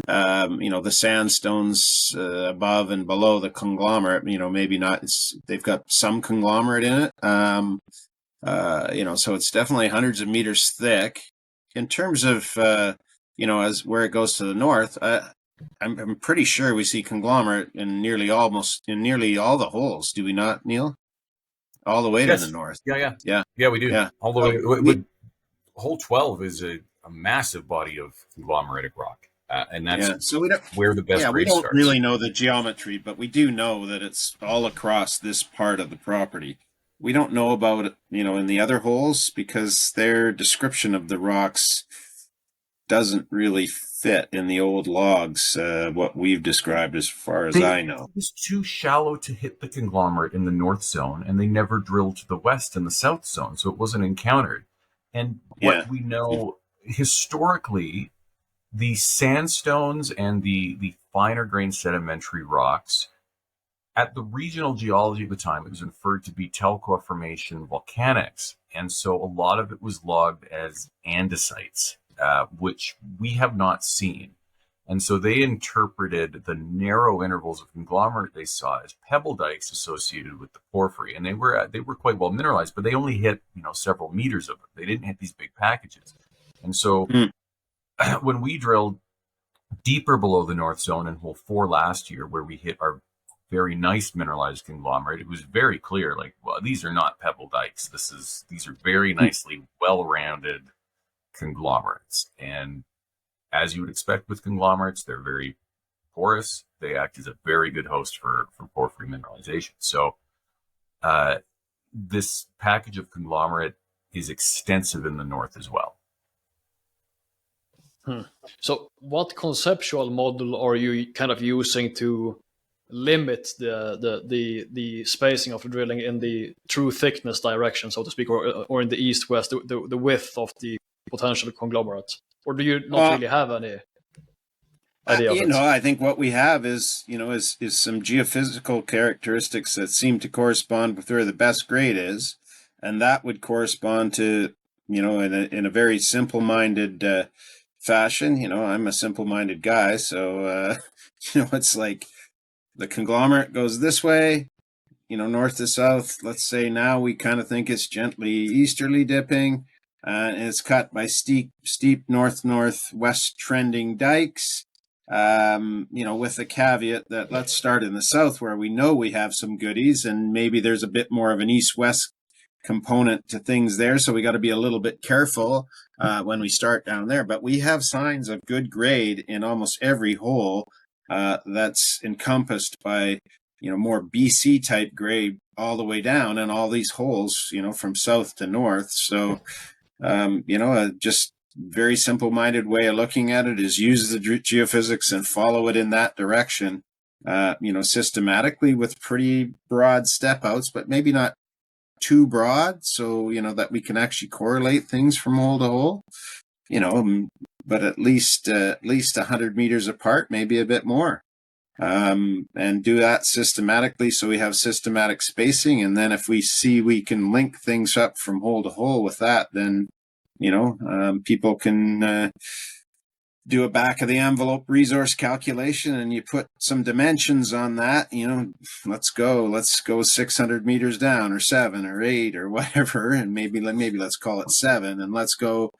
the sandstones above and below the conglomerate, maybe not, they've got some conglomerate in it. So it's definitely hundreds of meters thick. In terms of, as where it goes to the north, I'm pretty sure we see conglomerate in nearly all the holes. Do we not, Neil? All the way to the north. Yeah, we do. Yeah. All the way. Hole 12 is a massive body of conglomeratic rock, and that's so we don't, where the best grade starts. We don't really know the geometry, but we do know that it's all across this part of the property. We don't know about it, in the other holes because their description of the rocks doesn't really fit in the old logs, what we've described as far as I know. It was too shallow to hit the conglomerate in the north zone, and they never drilled to the west and the south zone, so it wasn't encountered. And Yeah. what we know historically, the sandstones and the finer grained sedimentary rocks, at the regional geology at the time, it was inferred to be Telqua Formation volcanics. And so a lot of it was logged as andesites, which we have not seen. And so they interpreted the narrow intervals of conglomerate they saw as pebble dikes associated with the porphyry, and they were quite well mineralized, but they only hit several meters of it. They didn't hit these big packages. And so when we drilled deeper below the north zone in hole 4 last year, where we hit our very nice mineralized conglomerate, it was very clear, like, well, these are not pebble dikes. These are very nicely well-rounded conglomerates. And as you would expect with conglomerates, they're very porous. They act as a very good host for porphyry mineralization. So this package of conglomerate is extensive in the north as well. So what conceptual model are you kind of using to limit the spacing of the drilling in the true thickness direction, so to speak, or in the east-west, the width of the potential conglomerate? Or do you not really have any idea of it? I think what we have is some geophysical characteristics that seem to correspond with where the best grade is, and that would correspond to, in a very simple-minded fashion. I'm a simple-minded guy, so it's like the conglomerate goes this way, north to south. Let's say now we kind of think it's gently easterly dipping, and it's cut by steep north-northwest trending dikes. With the caveat that let's start in the south where we know we have some goodies, and maybe there's a bit more of an east-west component to things there. So we got to be a little bit careful when we start down there. But we have signs of good grade in almost every hole that's encompassed by, more BC type grade all the way down, and all these holes, from south to north. So, just very simple-minded way of looking at it is use the geophysics and follow it in that direction, systematically with pretty broad step outs, but maybe not too broad, so that we can actually correlate things from hole to hole, but at least 100 meters apart, maybe a bit more, and do that systematically, so we have systematic spacing. And then if we see we can link things up from hole to hole with that, then people can do a back of the envelope resource calculation, and you put some dimensions on that. Let's go 600 meters down, or 7 or 8 or whatever, and maybe let's call it 7, and let's go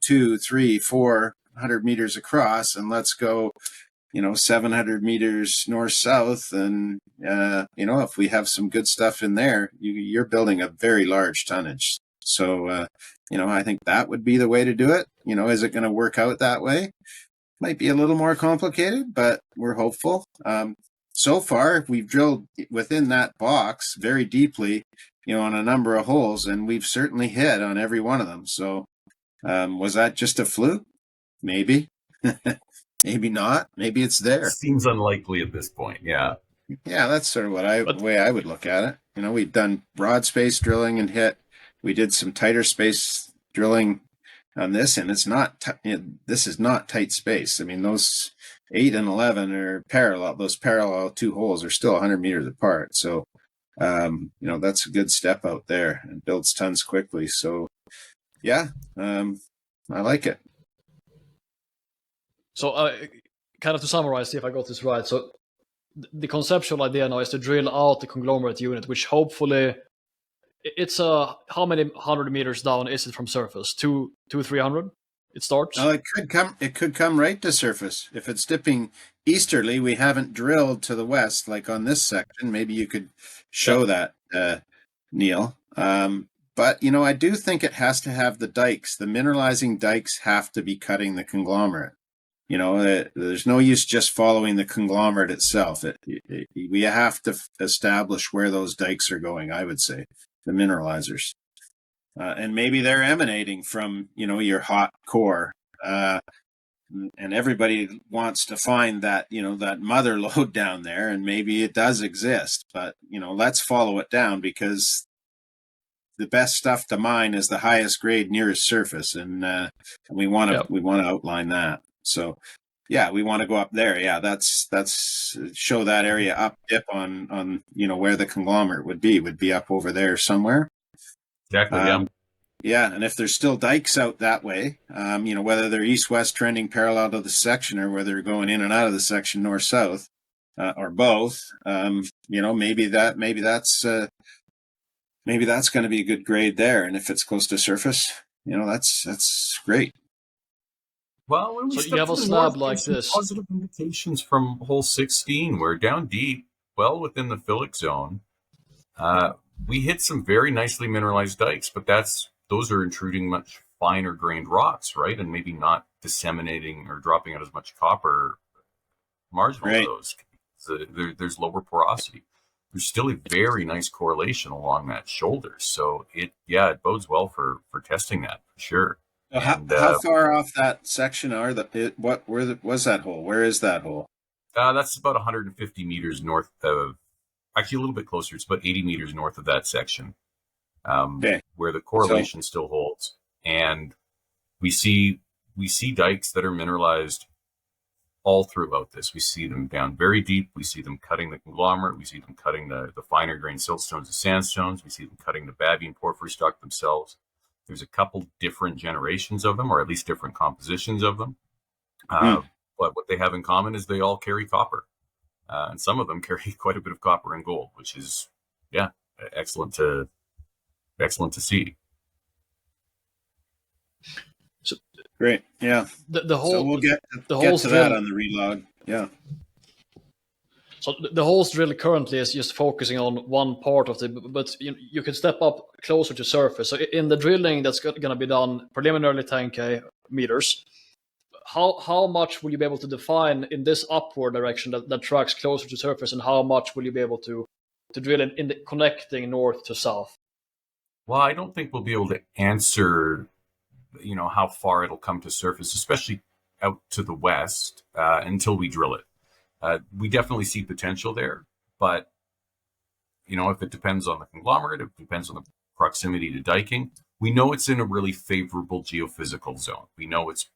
2, 3, 400 meters across, and let's go 700 meters north south. And if we have some good stuff in there, you're building a very large tonnage. So I think that would be the way to do it. Is it going to work out that way? Might be a little more complicated, but we're hopeful. So far, we've drilled within that box very deeply, on a number of holes, and we've certainly hit on every one of them. So was that just a fluke? Maybe. Maybe not. Maybe it's there. Seems unlikely at this point. Yeah. Yeah, that's sort of the way I would look at it. We've done broad space drilling and hit. We did some tighter space drilling on this, and it's not. This is not tight space. I mean, those 8 and 11 are parallel. Those parallel 2 holes are still 100 meters apart. So, that's a good step out there, and builds tons quickly. So, yeah, I like it. So, kind of to summarize, see if I got this right. So, the conceptual idea now is to drill out the conglomerate unit, which hopefully it's how many 100 meters down is it from surface? 200-300? It starts. It could come right to surface if it's dipping easterly. We haven't drilled to the west, like on this section. Maybe you could show that, Neil. But I do think it has to have the dikes. The mineralizing dikes have to be cutting the conglomerate. There's no use just following the conglomerate itself. We have to establish where those dikes are going, I would say, the mineralizers. And maybe they're emanating from, your hot core, And everybody wants to find that, that mother lode down there, and maybe it does exist, but, let's follow it down, because the best stuff to mine is the highest grade nearest surface. And we want to outline that. So yeah, we want to go up there. Yeah. That's show that area up dip on, where the conglomerate would be up over there somewhere. Exactly. Yeah. Yeah, and if there's still dikes out that way, whether they're east-west trending parallel to the section, or whether they're going in and out of the section north-south, or both, maybe that's going to be a good grade there. And if it's close to surface, that's great. Well, when we so you have a slab like this. Positive indications from hole 16, where down deep, well within the phyllic zone, we hit some very nicely mineralized dikes, but those are intruding much finer grained rocks, right? And maybe not disseminating or dropping out as much copper marginal to those. So there's lower porosity. There's still a very nice correlation along that shoulder. So it bodes well for testing that for sure. How far off that section are was that hole? Where is that hole? That's about 150 meters north of, actually a little bit closer. It's about 80 meters north of that section. Where the correlation still holds, and we see dikes that are mineralized all throughout this. We see them down very deep. We see them cutting the conglomerate. We see them cutting the finer grained siltstones and sandstones. We see them cutting the Babian porphyry stock themselves. There's a couple different generations of them, or at least different compositions of them. But what they have in common is they all carry copper, and some of them carry quite a bit of copper and gold, which is excellent to see. So, great. Yeah. The whole. So we'll get to that on the relog. Yeah. So the whole drill currently is just focusing on one part of it, but you can step up closer to surface. So in the drilling that's going to be done preliminarily 10K meters, how much will you be able to define in this upward direction that tracks closer to surface, and how much will you be able to drill in the connecting north to south? Well, I don't think we'll be able to answer, how far it'll come to surface, especially out to the west, until we drill it. We definitely see potential there, but, if it depends on the conglomerate, if it depends on the proximity to diking, we know it's in a really favorable geophysical zone. We know it's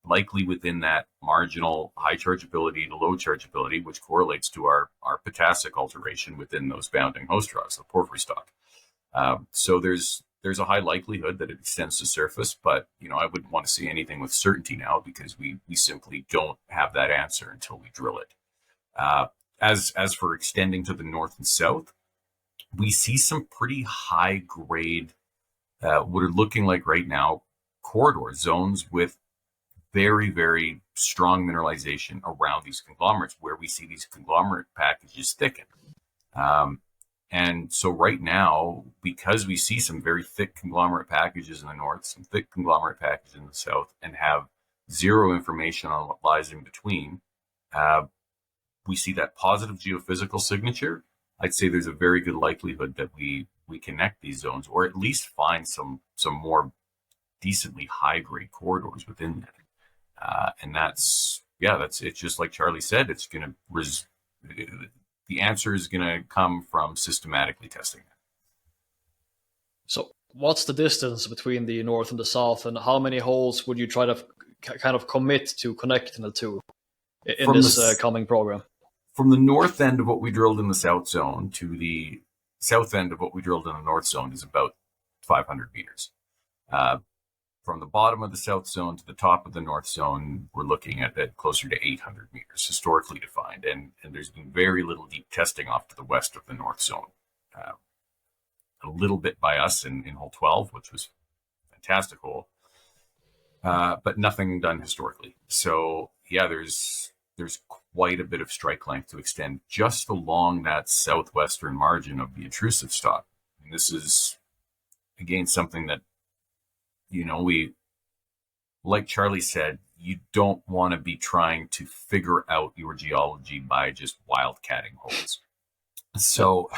likely within that marginal high chargeability to low chargeability, which correlates to our potassic alteration within those bounding host rocks, the porphyry stock. So there's a high likelihood that it extends to surface, but I wouldn't want to say anything with certainty now, because we simply don't have that answer until we drill it. As for extending to the north and south, we see some pretty high grade, what are looking like right now, corridor zones with very, very strong mineralization around these conglomerates, where we see these conglomerate packages thicken. And so right now, because we see some very thick conglomerate packages in the north, some thick conglomerate packages in the south, and have zero information on what lies in between, we see that positive geophysical signature. I'd say there's a very good likelihood that we connect these zones, or at least find some more decently high grade corridors within that. And it's just like Charlie said, it's going to the answer is going to come from systematically testing it. So what's the distance between the north and the south, and how many holes would you try to kind of commit to connecting the two in this coming program? From the north end of what we drilled in the south zone to the south end of what we drilled in the north zone is about 500 meters. From the bottom of the south zone to the top of the north zone, we're looking at closer to 800 meters, historically defined. And there's been very little deep testing off to the west of the north zone. A little bit by us in hole 12, which was a fantastic hole, but nothing done historically. So yeah, there's quite a bit of strike length to extend just along that southwestern margin of the intrusive stock. And this is, again, something that, we, like Charlie said, you don't want to be trying to figure out your geology by just wildcatting holes. So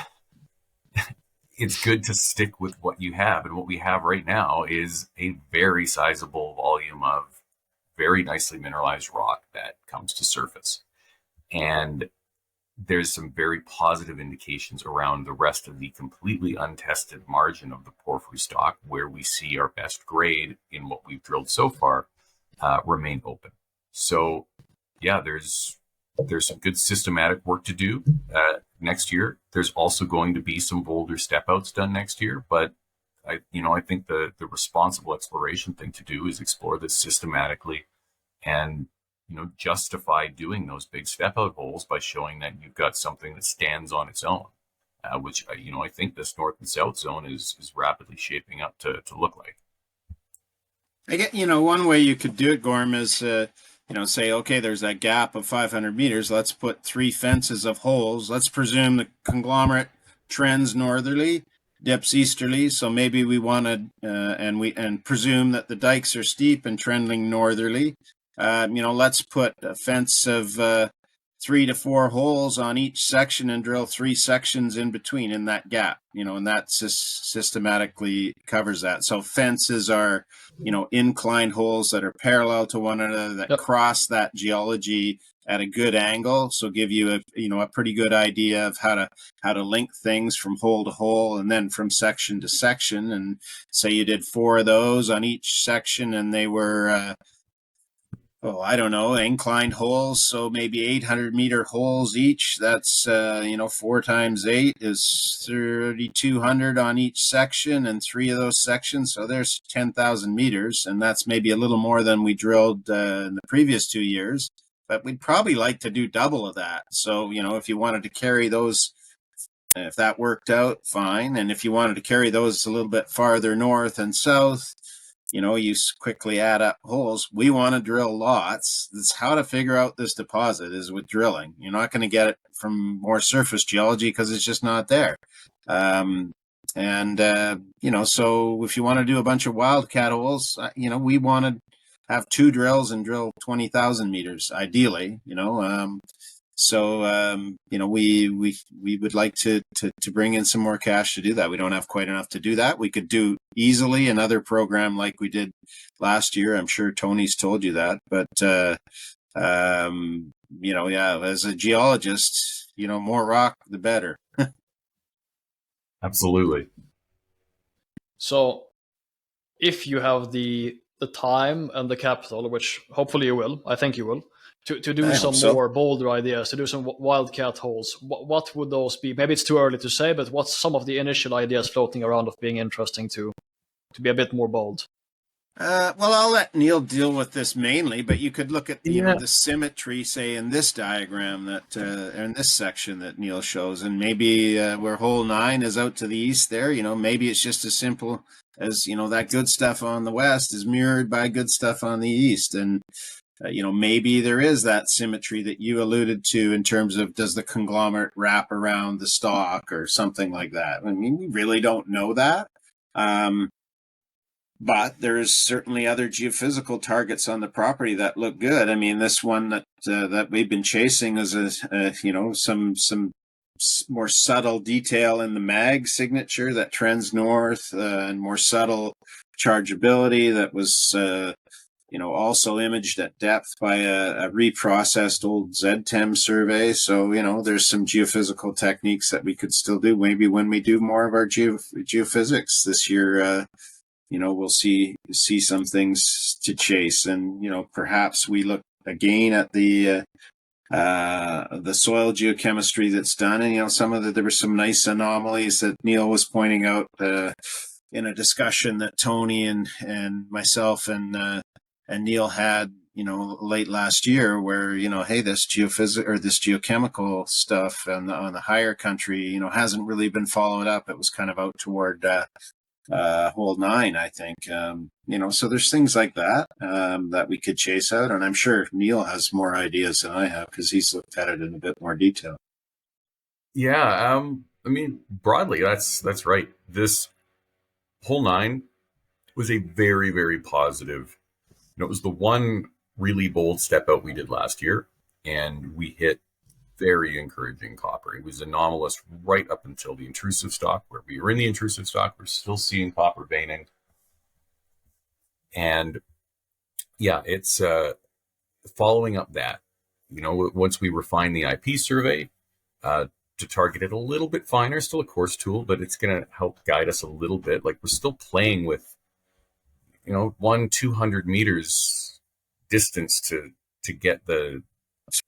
it's good to stick with what you have. And what we have right now is a very sizable volume of very nicely mineralized rock that comes to surface. And there's some very positive indications around the rest of the completely untested margin of the porphyry stock, where we see our best grade in what we've drilled so far remain open. So yeah, there's some good systematic work to do next year. There's also going to be some boulder step outs done next year, but I think the responsible exploration thing to do is explore this systematically and justify doing those big step out holes by showing that you've got something that stands on its own, which I think this north and south zone is rapidly shaping up to look like. I get, one way you could do it, Gorm, is say, okay, there's that gap of 500 meters. Let's put 3 fences of holes. Let's presume the conglomerate trends northerly, dips easterly. So maybe we want to and presume that the dikes are steep and trending northerly. Let's put a fence of 3 to 4 holes on each section and drill 3 sections in between in that gap, and that systematically covers that. So fences are, inclined holes that are parallel to one another that cross that geology at a good angle. So give you a pretty good idea of how to link things from hole to hole and then from section to section. And say you did 4 of those on each section and they were, inclined holes. So maybe 800-meter holes each. That's, 4 times 8 is 3,200 on each section and 3 of those sections. So there's 10,000 meters. And that's maybe a little more than we drilled in the previous 2 years. But we'd probably like to do double of that. So, if you wanted to carry those, if that worked out, fine. And if you wanted to carry those a little bit farther north and south, you quickly add up holes. We want to drill lots. That's how to figure out this deposit, is with drilling. You're not going to get it from more surface geology because it's just not there. So if you want to do a bunch of wildcat holes, we want to have 2 drills and drill 20,000 meters, ideally, we would like to bring in some more cash to do that. We don't have quite enough to do that. We could do easily another program like we did last year. I'm sure Tony's told you that, but as a geologist, more rock, the better. Absolutely. So if you have the time and the capital, which hopefully you will, I think you will, to do some more bolder ideas, to do some wildcat holes, what would those be? Maybe it's too early to say, but what's some of the initial ideas floating around of being interesting to be a bit more bold? I'll let Neil deal with this mainly, but you could look at the symmetry, say, in this diagram that in this section that Neil shows, and maybe where hole 9 is out to the east there, maybe it's just as simple as, that good stuff on the west is mirrored by good stuff on the east. And, maybe there is that symmetry that you alluded to in terms of, does the conglomerate wrap around the stalk or something like that? I mean, we really don't know that. But there's certainly other geophysical targets on the property that look good. I mean, this one that we've been chasing is some more subtle detail in the mag signature that trends north, and more subtle chargeability that was also imaged at depth by a reprocessed old ZTEM survey. So there's some geophysical techniques that we could still do. Maybe when we do more of our geophysics this year. We'll see some things to chase, and perhaps we look again at the soil geochemistry that's done, and there were some nice anomalies that Neil was pointing out in a discussion that Tony and myself and Neil had late last year, where hey, this geochemical stuff on the higher country hasn't really been followed up. It was kind of out toward hole 9, I think. So there's things like that that we could chase out, and I'm sure Neil has more ideas than I have because he's looked at it in a bit more detail. Yeah, I mean, broadly, that's right. This hole 9 was a very, very positive. It was the one really bold step out we did last year, and we hit very encouraging copper. It was anomalous right up until the intrusive stock. Where we were in the intrusive stock, we're still seeing copper veining. And yeah, it's following up that, once we refine the IP survey, to target it a little bit finer, still a coarse tool, but it's going to help guide us a little bit. Like we're still playing with, 200 meters distance to get the,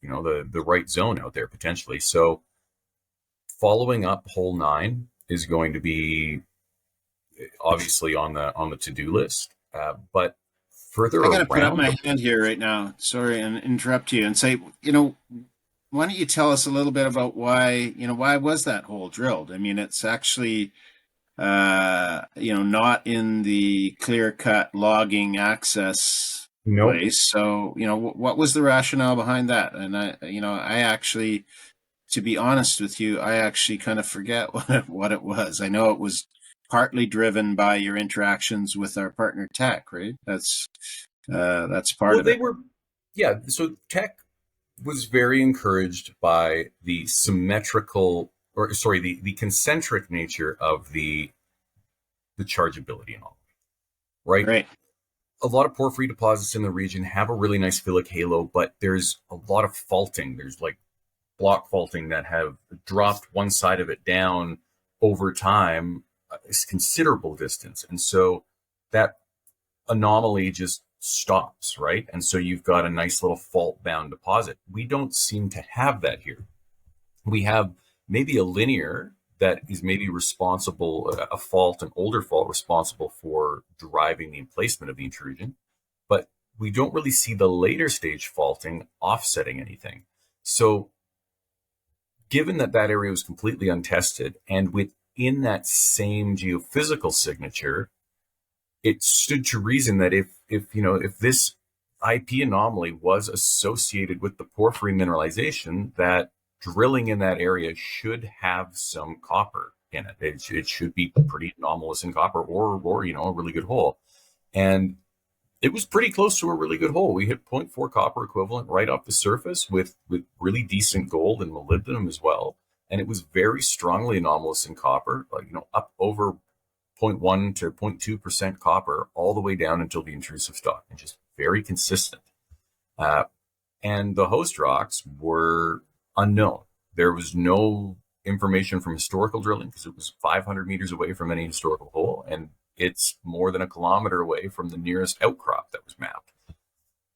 the right zone out there potentially. So following up hole 9 is going to be obviously on the to-do list, but further I got to put up around my the hand here right now. Sorry, and interrupt you and say, why don't you tell us a little bit about why was that hole drilled? I mean, it's actually, not in the clear-cut logging access nope. place. So, what was the rationale behind that? And I actually, to be honest with you, I actually kind of forget what it was. I know it was partly driven by your interactions with our partner Tech, right? That's part Well, of they it. were, yeah. So Tech was very encouraged by the symmetrical, or sorry, the concentric nature of the chargeability and all, right? Right. A lot of porphyry deposits in the region have a really nice phyllic halo, but there's a lot of faulting. There's like block faulting that have dropped one side of it down over time, considerable distance. And so that anomaly just stops, right? And so you've got a nice little fault bound deposit. We don't seem to have that here. We have maybe a linear that is maybe responsible, a fault, an older fault responsible for driving the emplacement of the intrusion, but we don't really see the later stage faulting offsetting anything. So given that that area was completely untested and within that same geophysical signature, it stood to reason that if this IP anomaly was associated with the porphyry mineralization, that drilling in that area should have some copper in it. It should be pretty anomalous in copper, or a really good hole. And it was pretty close to a really good hole. We hit 0.4 copper equivalent right off the surface with really decent gold and molybdenum as well. And it was very strongly anomalous in copper, like, up over 0.1 to 0.2% copper all the way down until the intrusive stock, and just very consistent. And the host rocks were unknown. There was no information from historical drilling because it was 500 meters away from any historical hole, and it's more than a kilometer away from the nearest outcrop that was mapped.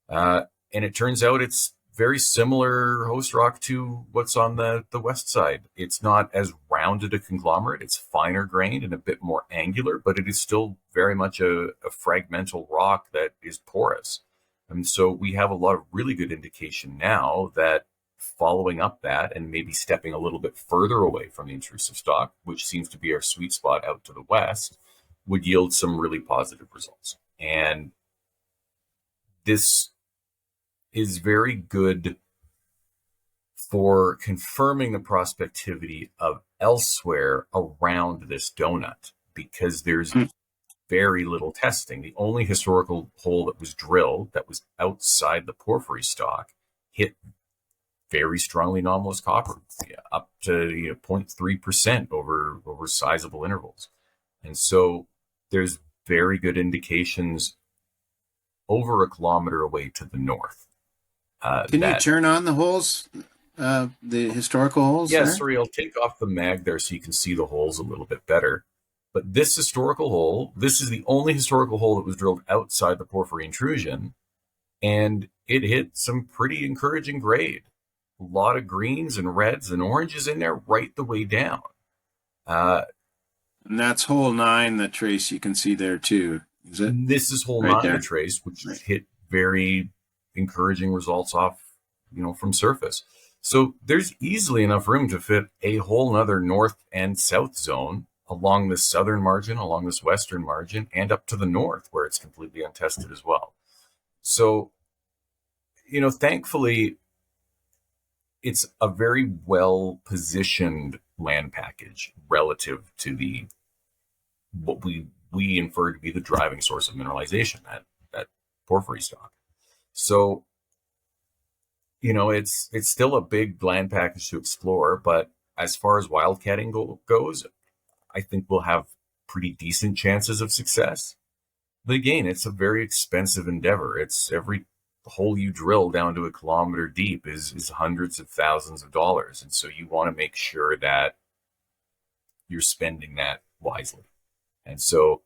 And it turns out it's very similar host rock to what's on the west side. It's not as rounded a conglomerate. It's finer grained and a bit more angular, but it is still very much a fragmental rock that is porous. And so we have a lot of really good indication now that following up that and maybe stepping a little bit further away from the intrusive stock, which seems to be our sweet spot out to the west, would yield some really positive results. And this is very good for confirming the prospectivity of elsewhere around this donut, because there's very little testing. The only historical hole that was drilled that was outside the porphyry stock hit very strongly anomalous copper, up to 0.3% over sizable intervals. And so there's very good indications over a kilometer away to the north. Can you turn on the holes, the historical holes Yeah, there? sorry, I'll take off the mag there so you can see the holes a little bit better. But this historical hole, this is the only historical hole that was drilled outside the porphyry intrusion, and it hit some pretty encouraging grade. A lot of greens and reds and oranges in there right the way down. And that's hole 9, the trace you can see there too. Is it? This is hole Right 9, there. the trace, which Right. hit very encouraging results off, from surface. So there's easily enough room to fit a whole nother north and south zone along this southern margin, along this western margin, and up to the north where it's completely untested as well. So, thankfully, it's a very well positioned land package relative to what we infer to be the driving source of mineralization, that porphyry stock. So, it's still a big land package to explore, but as far as wildcatting goes, I think we'll have pretty decent chances of success. But again, it's a very expensive endeavor. It's every hole you drill down to a kilometer deep is hundreds of thousands of dollars. And so you want to make sure that you're spending that wisely. And so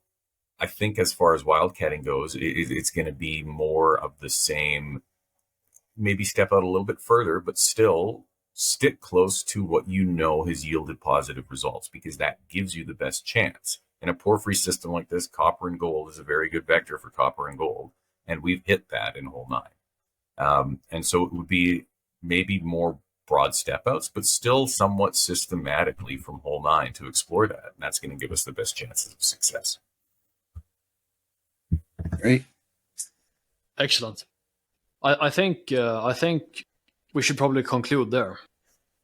I think as far as wildcatting goes, it's going to be more of the same, maybe step out a little bit further, but still stick close to what you know has yielded positive results, because that gives you the best chance. In a porphyry system like this, copper and gold is a very good vector for copper and gold, and we've hit that in hole 9. And so it would be maybe more broad step outs, but still somewhat systematically from hole 9 to explore that. And that's going to give us the best chances of success. Great. Excellent. I think we should probably conclude there.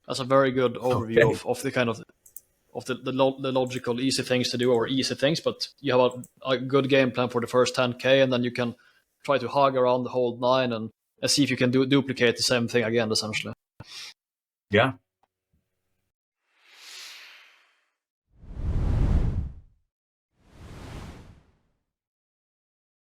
That's a very good overview of the kind of the logical easy things to do, or easy things, but you have a good game plan for the first 10K, and then you can try to hog around the whole 9 and see if you can duplicate the same thing again, essentially. Yeah,